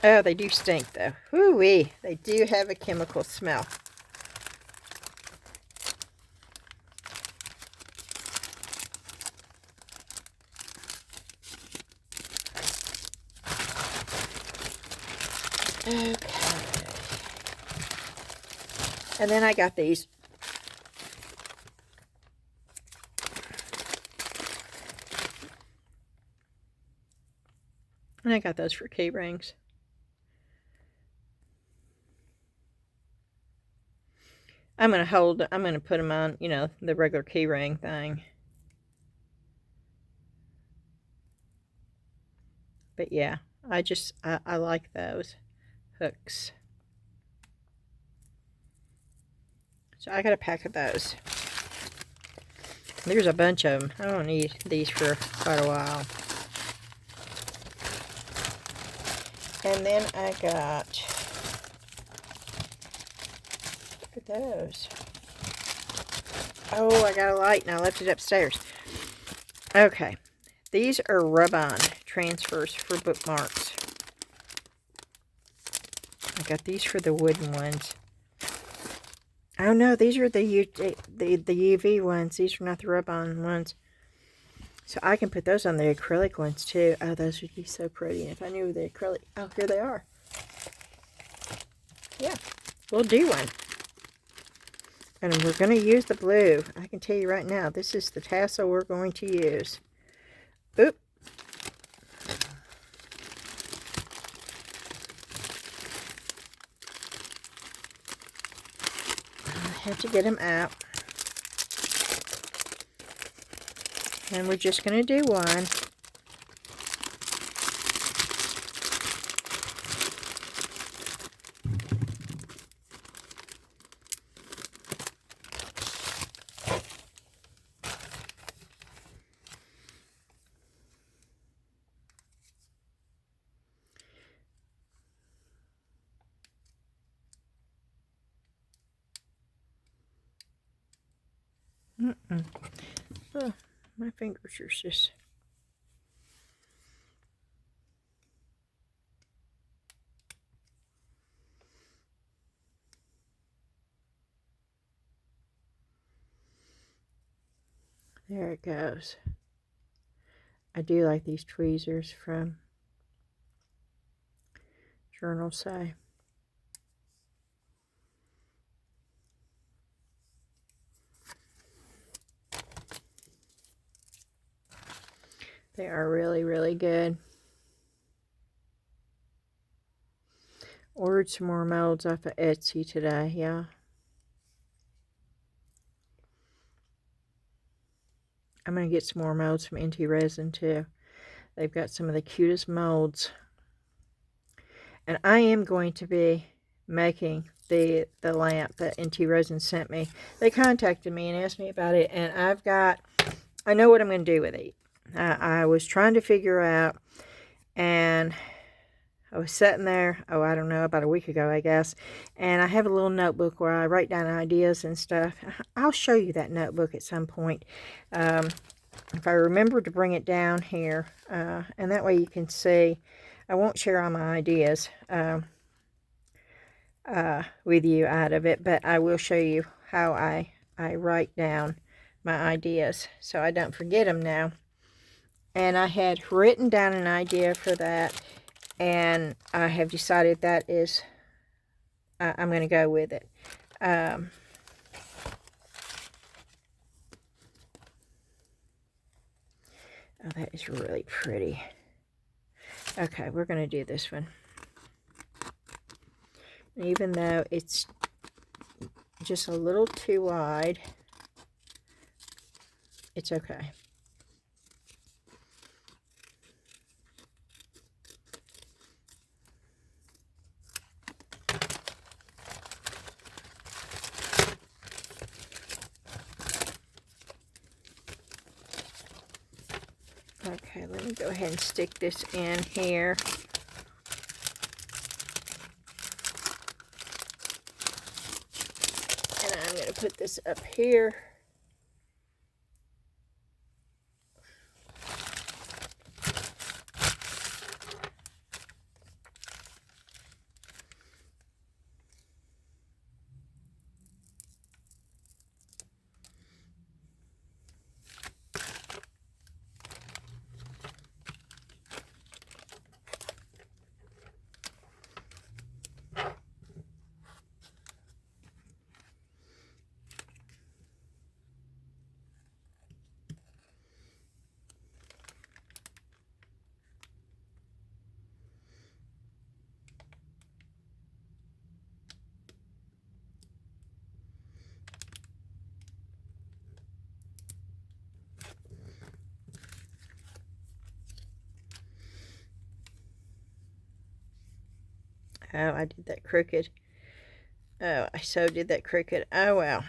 Oh, they do stink though. Whoo-wee. They do have a chemical smell. Okay. And then I got these. And I got those for key rings. I'm going to put them on, you know, the regular key ring thing. But yeah, I like those hooks. So I got a pack of those. There's a bunch of them. I don't need these for quite a while. And then I got, look at those. Oh, I got a light and I left it upstairs. Okay. These are rub-on transfers for bookmarks. I got these for the wooden ones. Oh no, these are the UV ones. These are not the rub-on ones. So I can put those on the acrylic ones too. Oh, those would be so pretty. And if I knew the acrylic, oh, here they are. Yeah, we'll do one. And we're going to use the blue. I can tell you right now, this is the tassel we're going to use. Oop. I have to get them out. And we're just going to do one. Oh, my fingers are just... There it goes. I do like these tweezers from Journal Say. They are really, really good. Ordered some more molds off of Etsy today, yeah. I'm going to get some more molds from Resin too. They've got some of the cutest molds. And I am going to be making the lamp that Resin sent me. They contacted me and asked me about it, and I know what I'm going to do with it. I was trying to figure out, and I was sitting there, I don't know, about a week ago, I guess, and I have a little notebook where I write down ideas and stuff. I'll show you that notebook at some point, if I remember to bring it down here, and that way you can see. I won't share all my ideas with you out of it, but I will show you how I write down my ideas so I don't forget them now. And I had written down an idea for that, and I have decided that is, I'm going to go with it. Oh, that is really pretty. Okay, we're going to do this one. Even though it's just a little too wide, it's okay. Okay, let me go ahead and stick this in here. And I'm going to put this up here. Oh, I did that crooked. Oh, I so did that crooked. Oh, well.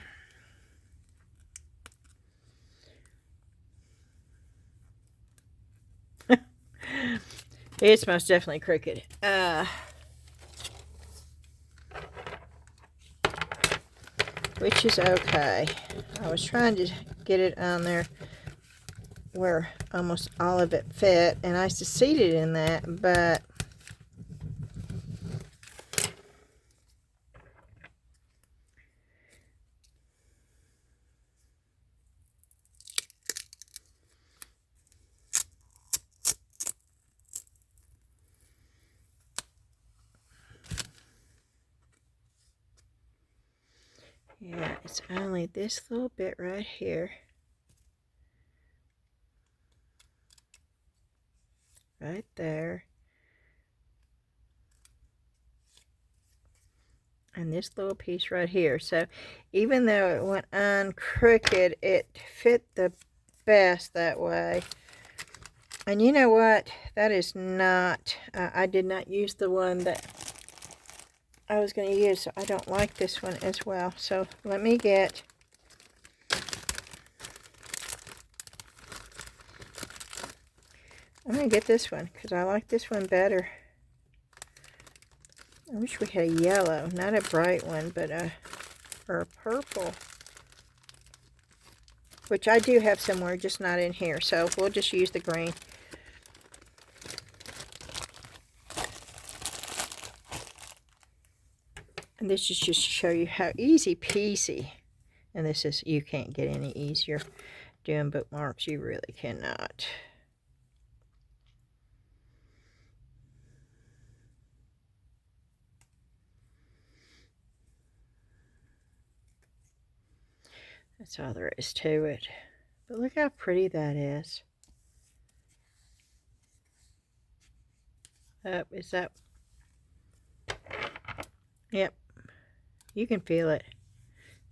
It's most definitely crooked. Which is okay. I was trying to get it on there where almost all of it fit, and I succeeded in that, but yeah, it's only this little bit right here. Right there. And this little piece right here. So even though it went on crooked, it fit the best that way. And you know what? That is not, I did not use the one that I was going to use, so I don't like this one as well. So let me get, I'm going to get this one because I like this one better. I wish we had a yellow, not a bright one, but or a purple. Which I do have somewhere, just not in here. So we'll just use the green. And this is just to show you how easy peasy. And this is, you can't get any easier doing bookmarks. You really cannot. That's all there is to it. But look how pretty that is. Up, is that? Yep, you can feel it.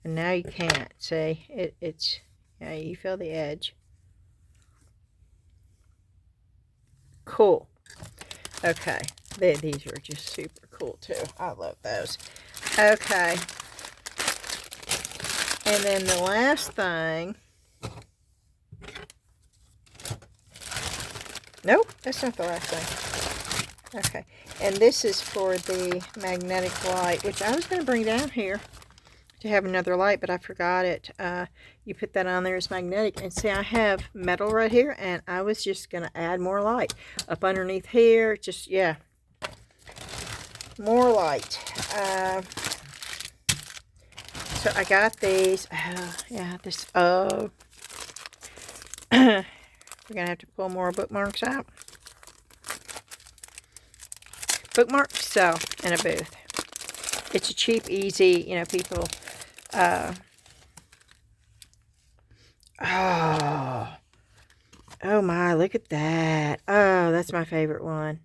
And now you can't. See, it's, yeah, you feel the edge. Cool. Okay, these are just super cool too. I love those. Okay. And then the last thing. Nope, that's not the last thing. Okay, and this is for the magnetic light, which I was going to bring down here to have another light, but I forgot it. You put that on there as magnetic, and see, I have metal right here, and I was just going to add more light up underneath here. Just, yeah, more light. So I got these. Yeah, this. Oh, we're gonna have to pull more bookmarks out. Bookmarks sell in a booth. It's a cheap, easy, you know, people. Oh my, look at that. Oh, that's my favorite one.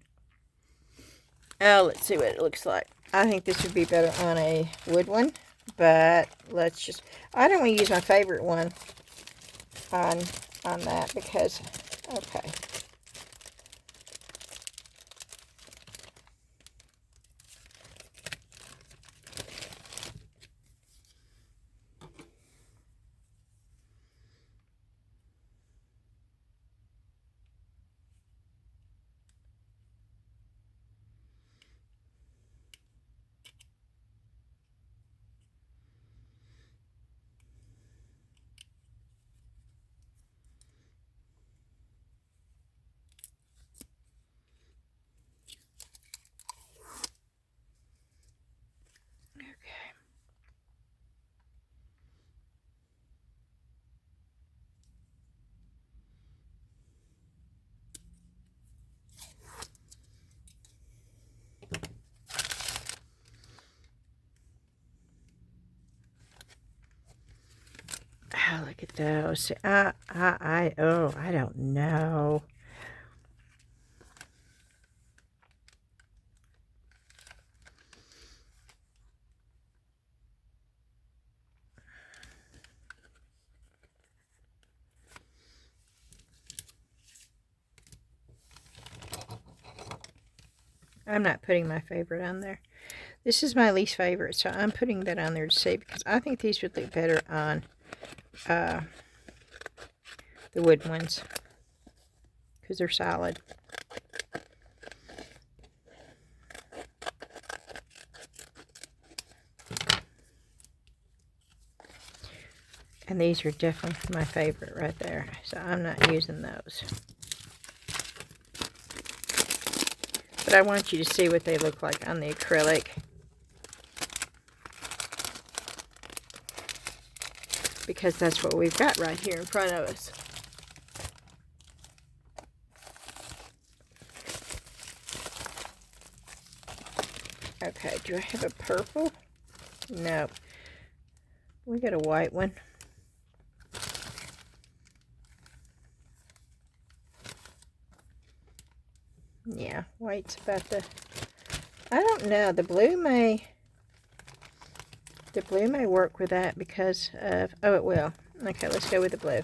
Oh, let's see what it looks like. I think this would be better on a wood one, but let's just, I don't want to use my favorite one on that because, okay. Oh, look at those. I don't know. I'm not putting my favorite on there. This is my least favorite, so I'm putting that on there to see, because I think these would look better on the wood ones, because they're solid. And these are definitely my favorite right there, so I'm not using those. But I want you to see what they look like on the acrylic. Because that's what we've got right here in front of us. Okay, do I have a purple? No. We got a white one. Yeah, white's about the... I don't know, the blue may work with that because of... Oh, it will. Okay, let's go with the blue.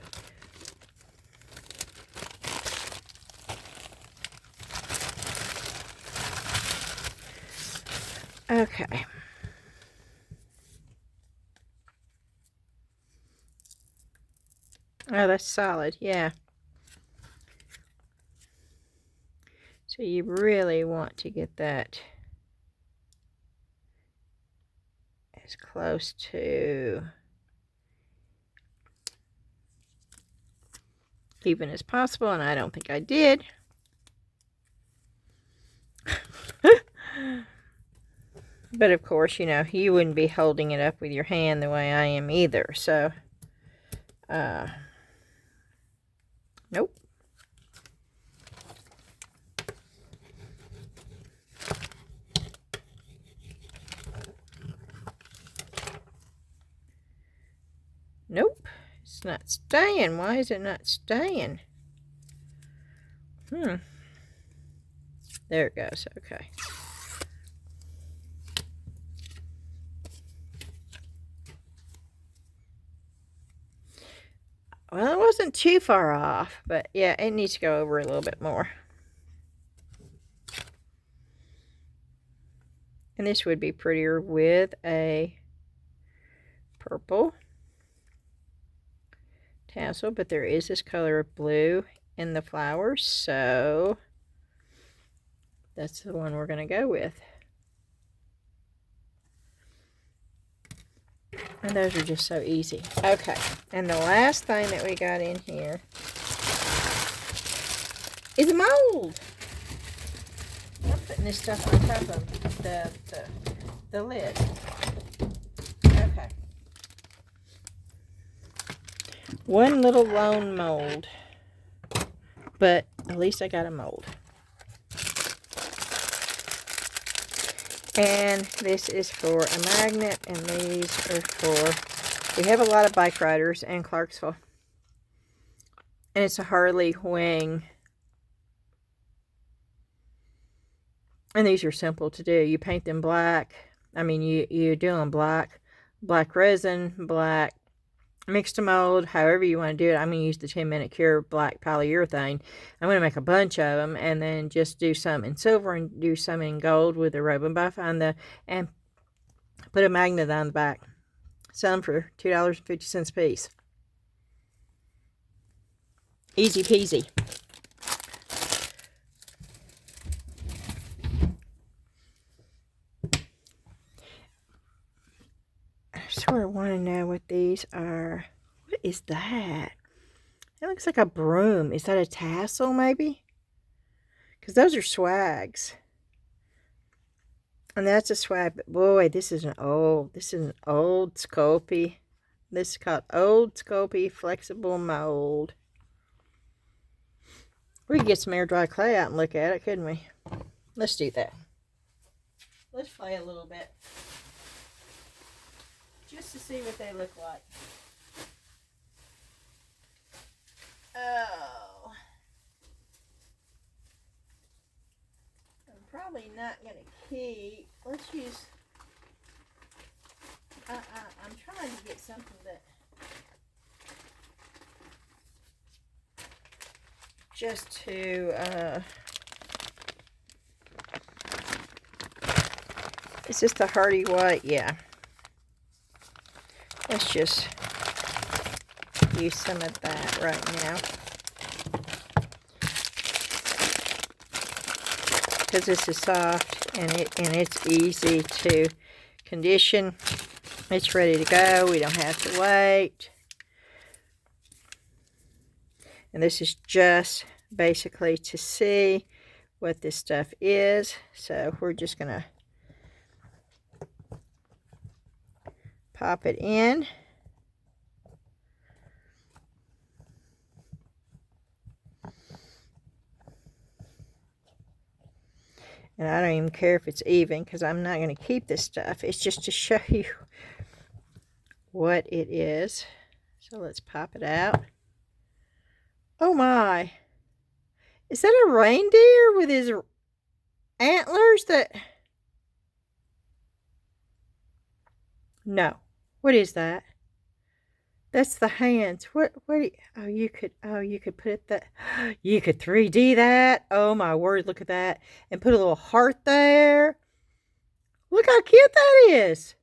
Okay. Oh, that's solid, yeah. So you really want to get that as close to even as possible, and I don't think I did. But of course, you know, you wouldn't be holding it up with your hand the way I am either, so nope. Nope, it's not staying. Why is it not staying? There it goes. Okay. Well, it wasn't too far off, but yeah, it needs to go over a little bit more. And this would be prettier with a purple tassel, but there is this color of blue in the flowers, so that's the one we're going to go with. And those are just so easy. Okay, and the last thing that we got in here is a mold. I'm putting this stuff on top of the lid. Okay. One little lone mold, but at least I got a mold. And this is for a magnet, and these are for, we have a lot of bike riders in Clarksville. And it's a Harley wing. And these are simple to do. You paint them black. I mean, you do them black resin, black mixed mold, however you want to do it. I'm going to use the 10-minute cure black polyurethane. I'm going to make a bunch of them and then just do some in silver and do some in gold with the Robin buff on the, and put a magnet on the back. Sell them for $2.50 a piece. Easy peasy. I sort of want to know what these are. What is that? It looks like a broom. Is that a tassel, maybe? Because those are swags. And that's a swag. But boy, this is an old Sculpey. This is called Old Sculpey Flexible Mold. We could get some air dry clay out and look at it, couldn't we? Let's do that. Let's play a little bit. Just to see what they look like. Oh. I'm probably not going to keep. Let's use. I'm trying to get something that. Just to. Is this the Hardy White? Yeah. Let's just use some of that right now. Because this is soft and it's easy to condition. It's ready to go. We don't have to wait. And this is just basically to see what this stuff is. So we're just going to pop it in. And I don't even care if it's even, because I'm not going to keep this stuff. It's just to show you what it is. So let's pop it out. Oh my. Is that a reindeer with his antlers that... No. What is that? That's the hands. What you could put it that, you could 3D that. Oh my word, look at that. And put a little heart there. Look how cute that is.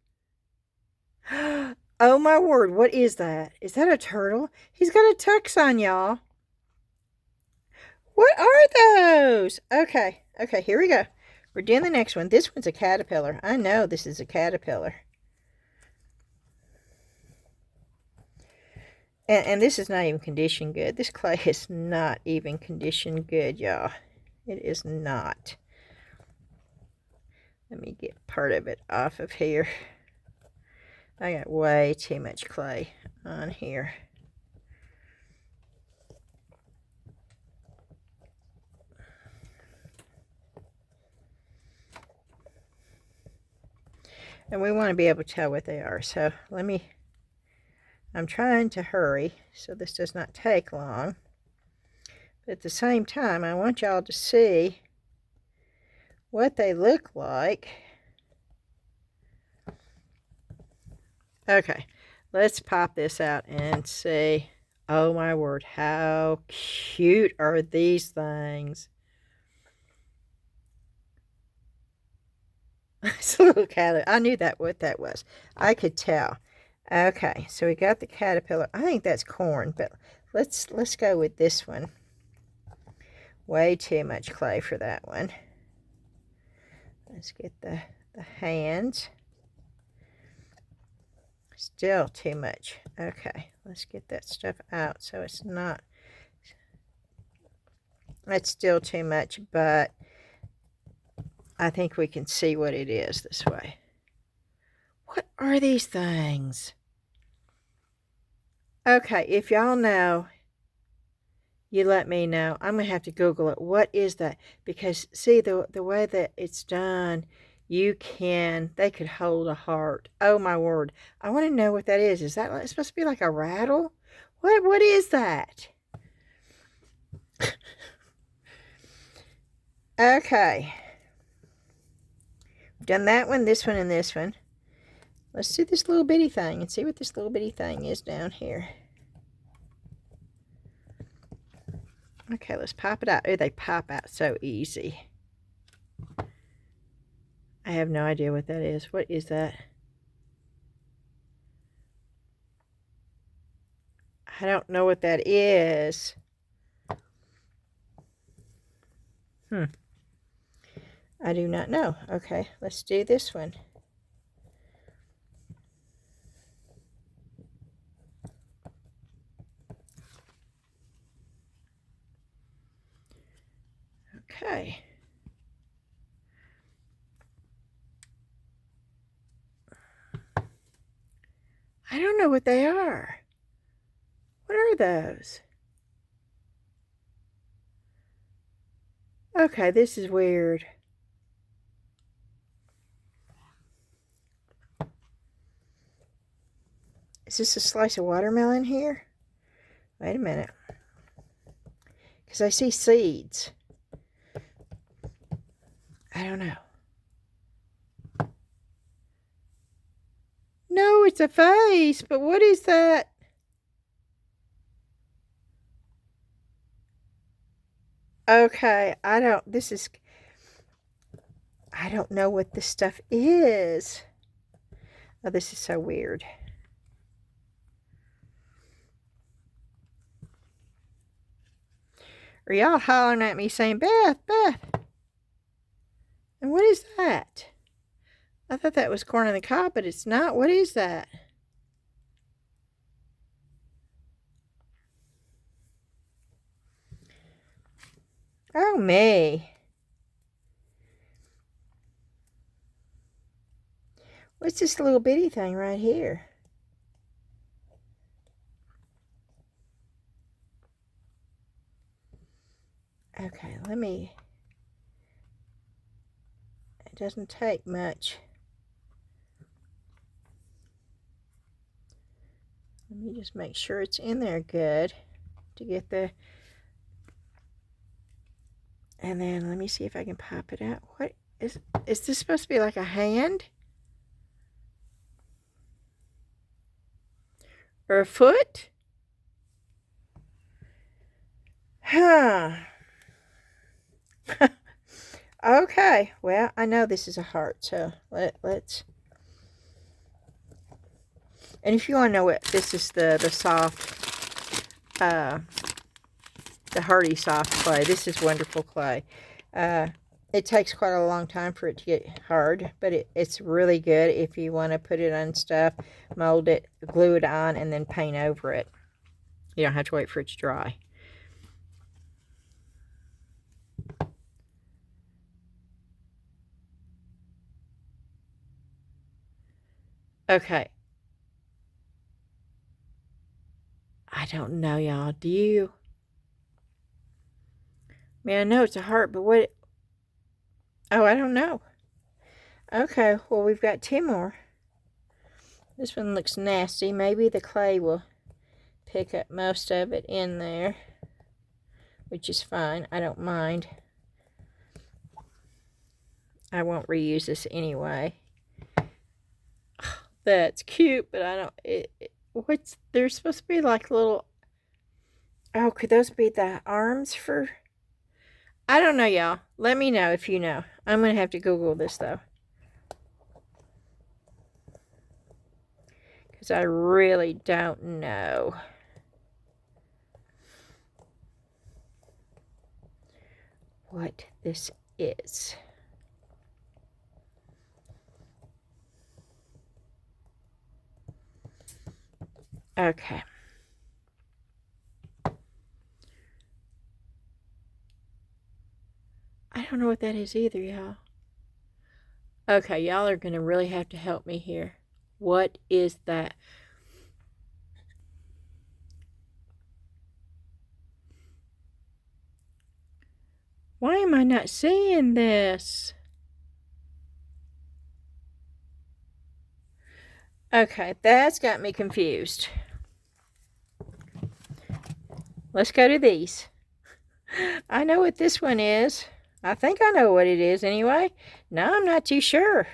Oh my word, what is that? Is that a turtle? He's got a tux on, y'all. What are those? Okay, here we go. We're doing the next one. This one's a caterpillar. I know this is a caterpillar. And this is not even conditioned good. This clay is not even conditioned good, y'all. It is not. Let me get part of it off of here. I got way too much clay on here. And we want to be able to tell what they are. So I'm trying to hurry so this does not take long. But at the same time, I want y'all to see what they look like. Okay, let's pop this out and see. Oh my word, how cute are these things? It's a little cat. I knew that what that was. I could tell. Okay, so we got the caterpillar. I think that's corn, but let's go with this one. Way too much clay for that one. Let's get the hands. Still too much. Okay, let's get that stuff out so it's not. It's still too much, but I think we can see what it is this way. What are these things? Okay, if y'all know, you let me know. I'm going to have to Google it. What is that? Because, see, the way that it's done, they could hold a heart. Oh, my word. I want to know what that is. Is that it's supposed to be like a rattle? What is that? Okay. We've done that one, this one, and this one. Let's do this little bitty thing and see what this little bitty thing is down here. Okay, let's pop it out. Oh, they pop out so easy. I have no idea what that is. What is that? I don't know what that is. I do not know. Okay, let's do this one. Okay. I don't know what they are. What are those? Okay, this is weird. Is this a slice of watermelon here? Wait a minute. Because I see seeds. I don't know. No, it's a face, but what is that? Okay, I don't know what this stuff is. Oh, this is so weird. Are y'all hollering at me saying, Beth, Beth? And what is that? I thought that was corn on the cob, but it's not. What is that? Oh, me. What's this little bitty thing right here? Okay, it doesn't take much. Let me just make sure it's in there good to get the, and then let me see if I can pop it out. What is this supposed to be like a hand? Or a foot? Huh. Okay, well, I know this is a heart, so let's. And if you want to know what this is, the soft, the hardy soft clay. This is wonderful clay. It takes quite a long time for it to get hard, but it's really good if you want to put it on stuff, mold it, glue it on, and then paint over it. You don't have to wait for it to dry. Okay. I don't know, y'all. Do you? I mean, I know it's a heart, but what? Oh, I don't know. Okay, well, we've got two more. This one looks nasty. Maybe the clay will pick up most of it in there, which is fine. I don't mind. I won't reuse this anyway. That's cute, but I don't... what's... There's supposed to be like little... Oh, could those be the arms for... I don't know, y'all. Let me know if you know. I'm going to have to Google this, though. Because I really don't know what this is. Okay. I don't know what that is either, y'all. Okay, y'all are going to really have to help me here. What is that? Why am I not seeing this? Okay, that's got me confused. Let's go to these. I know what this one is. I think I know what it is anyway. No, I'm not too sure.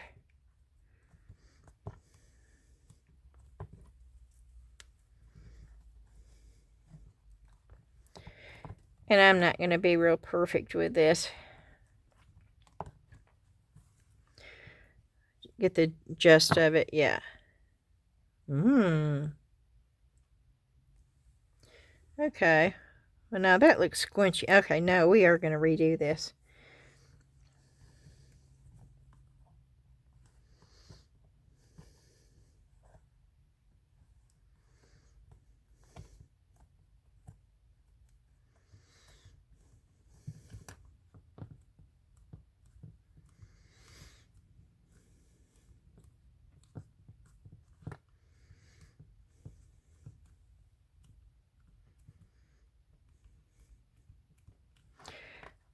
And I'm not going to be real perfect with this. Get the gist of it, yeah. Okay. Well, now that looks squinchy. Okay, no, we are going to redo this.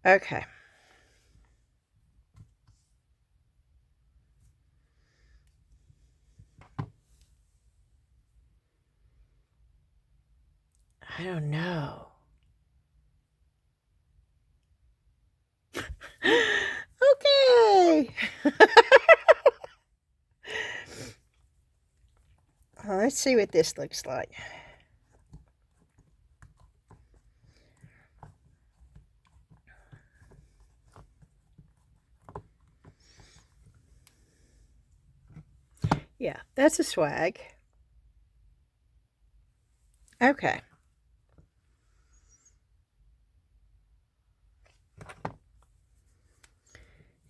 Okay. I don't know. Okay. Well, let's see what this looks like. Yeah, that's a swag. Okay.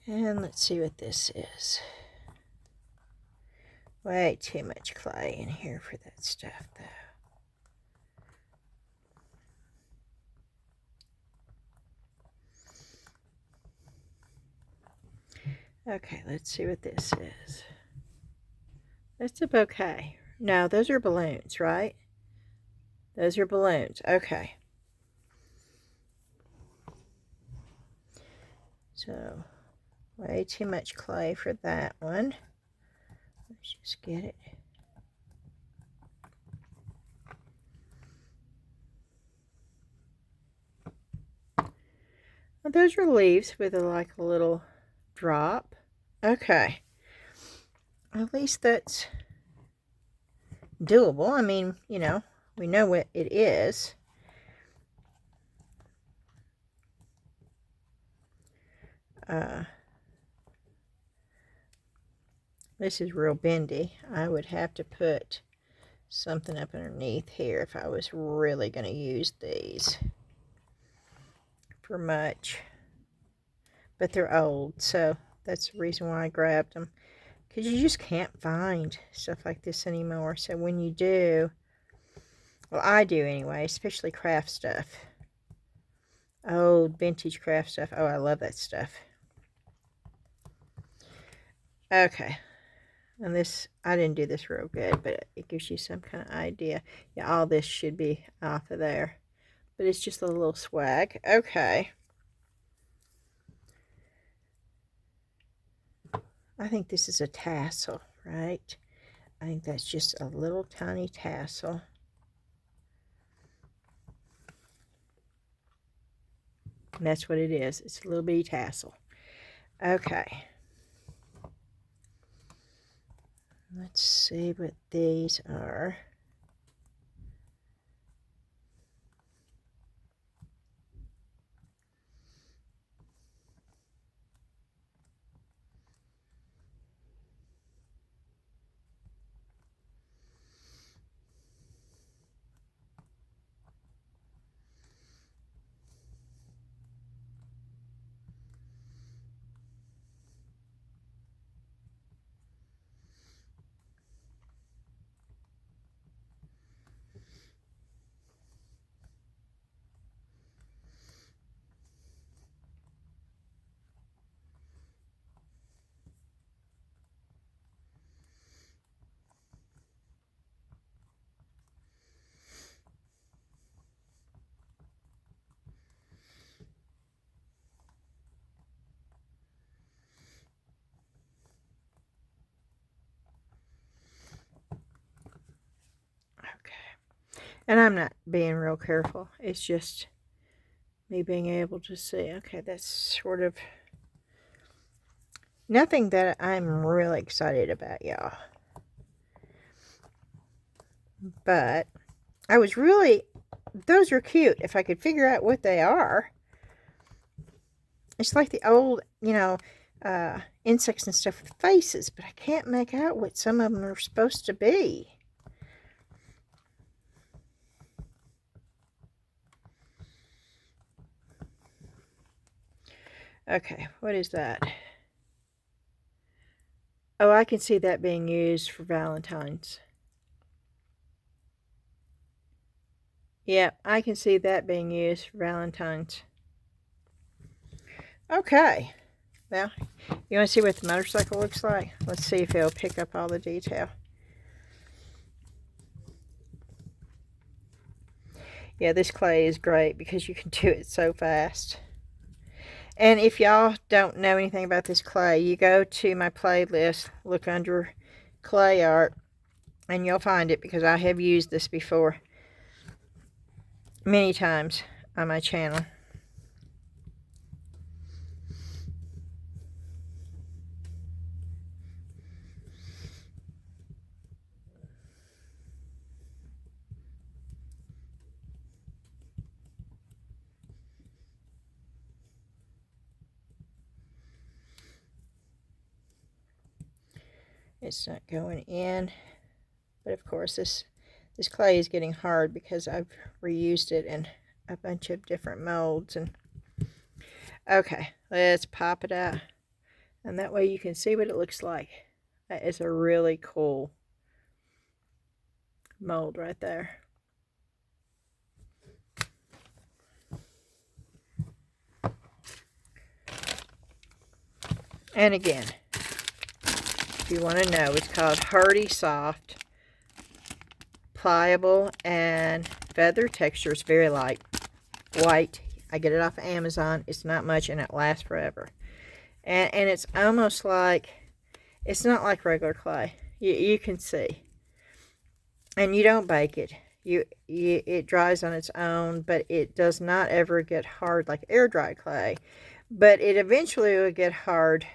And let's see what this is. Way too much clay in here for that stuff, though. Okay, let's see what this is. That's a bouquet. No, those are balloons, right? Those are balloons. Okay. So, way too much clay for that one. Let's just get it. Well, those are leaves with like a little drop. Okay. At least that's doable. I mean, you know, we know what it is. This is real bendy. I would have to put something up underneath here if I was really going to use these for much. But they're old, so that's the reason why I grabbed them. Because you just can't find stuff like this anymore. So when you do, well, I do anyway, especially craft stuff. Old vintage craft stuff. Oh, I love that stuff. Okay. And this, I didn't do this real good, but it gives you some kind of idea. Yeah, all this should be off of there. But it's just a little swag. Okay. I think this is a tassel, right? I think that's just a little tiny tassel. And that's what it is. It's a little bitty tassel. Okay. Let's see what these are. And I'm not being real careful. It's just me being able to see. Okay, that's sort of nothing that I'm really excited about, y'all. But I was really, those are cute. If I could figure out what they are. It's like the old, insects and stuff with faces, but I can't make out what some of them are supposed to be. Okay, what is that? Oh, I can see that being used for Valentine's. Yep, I can see that being used for Valentine's. Okay, well, you want to see what the motorcycle looks like? Let's see if it'll pick up all the detail. Yeah, this clay is great because you can do it so fast. And if y'all don't know anything about this clay, you go to my playlist, look under clay art, and you'll find it because I have used this before many times on my channel. It's not going in, but of course this clay is getting hard because I've reused it in a bunch of different molds. And okay, let's pop it out, and that way you can see what it looks like. That is a really cool mold right there. And again, if you want to know, it's called Hardy Soft, pliable, and feather texture is very light, white. I get it off of Amazon. It's not much and it lasts forever. And it's almost like, it's not like regular clay. You can see. And you don't bake it. It dries on its own, but it does not ever get hard like air dry clay. But it eventually will get hard.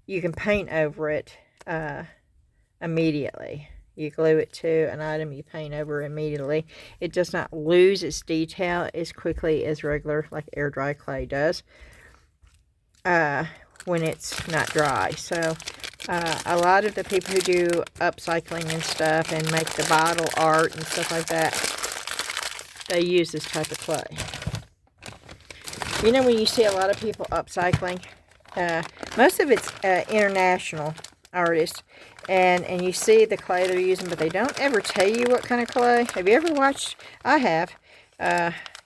You can paint over it immediately. You glue it to an item, you paint over immediately. It does not lose its detail as quickly as regular, like air dry clay does, when it's not dry. So a lot of the people who do upcycling and stuff and make the bottle art and stuff like that, they use this type of clay. You know, when you see a lot of people upcycling, most of it's international artists, and you see the clay they're using, but they don't ever tell you what kind of clay. Have you ever watched? I have.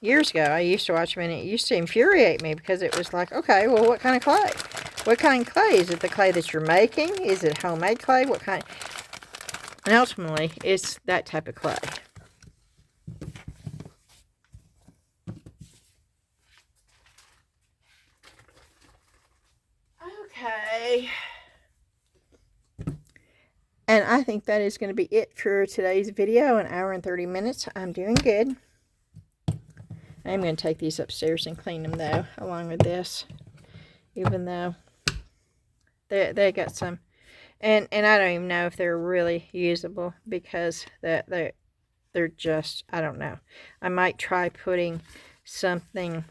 Years ago, I used to watch them, and it used to infuriate me because it was like, okay, well, what kind of clay? What kind of clay? Is it the clay that you're making? Is it homemade clay? What kind? And ultimately, it's that type of clay. Okay. And I think that is going to be it for today's video. An hour and 30 minutes. I'm doing good. I'm going to take these upstairs and clean them, though, along with this. Even though they got some And I don't even know if they're really usable because they're just, I don't know. I might try putting something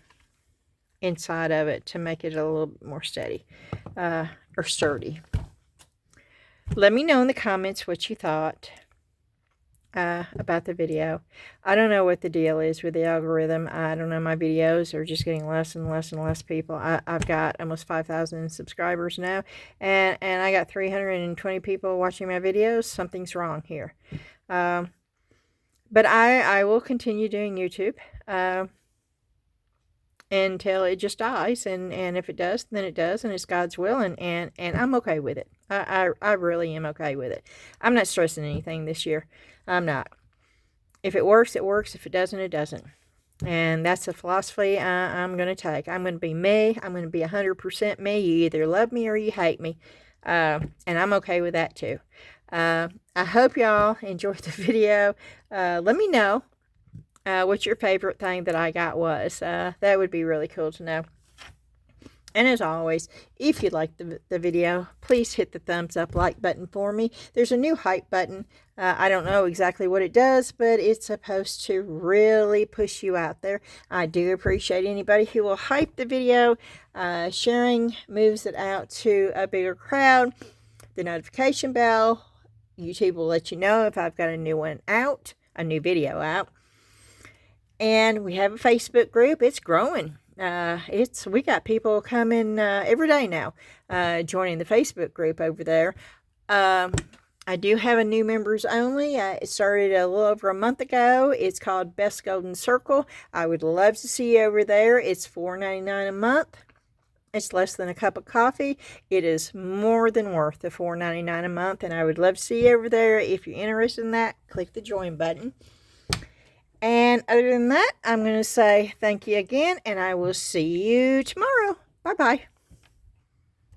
inside of it to make it a little bit more steady or sturdy. Let me know in the comments what you thought about the video. I don't know what the deal is with the algorithm. I don't know. My videos are just getting less and less and less people. I've got almost 5,000 subscribers now, and I got 320 people watching my videos. Something's wrong here. But I will continue doing YouTube until it just dies, and if it does, then it does, and it's God's will, and I'm okay with it. I really am okay with it. I'm not stressing anything this year. I'm not. If it works, it works. If it doesn't, it doesn't. And that's the philosophy I'm going to take. I'm going to be me. I'm going to be 100% me. You either love me or you hate me. And I'm okay with that too. I hope y'all enjoyed the video. Let me know what your favorite thing that I got was. That would be really cool to know. And as always, if you liked the video, please hit the thumbs up like button for me. There's a new hype button. I don't know exactly what it does, but it's supposed to really push you out there. I do appreciate anybody who will hype the video. Sharing moves it out to a bigger crowd. The notification bell, YouTube will let you know if I've got a new one out, a new video out. And we have a Facebook group. It's growing. We got people coming every day now, joining the Facebook group over there. I do have a new members only. It started a little over a month ago. It's called Best Golden Circle. I would love to see you over there. It's $4.99 a month. It's less than a cup of coffee. It is more than worth the $4.99 a month, and I would love to see you over there. If you're interested in that, click the join button. And other than that, I'm going to say thank you again, and I will see you tomorrow. Bye-bye.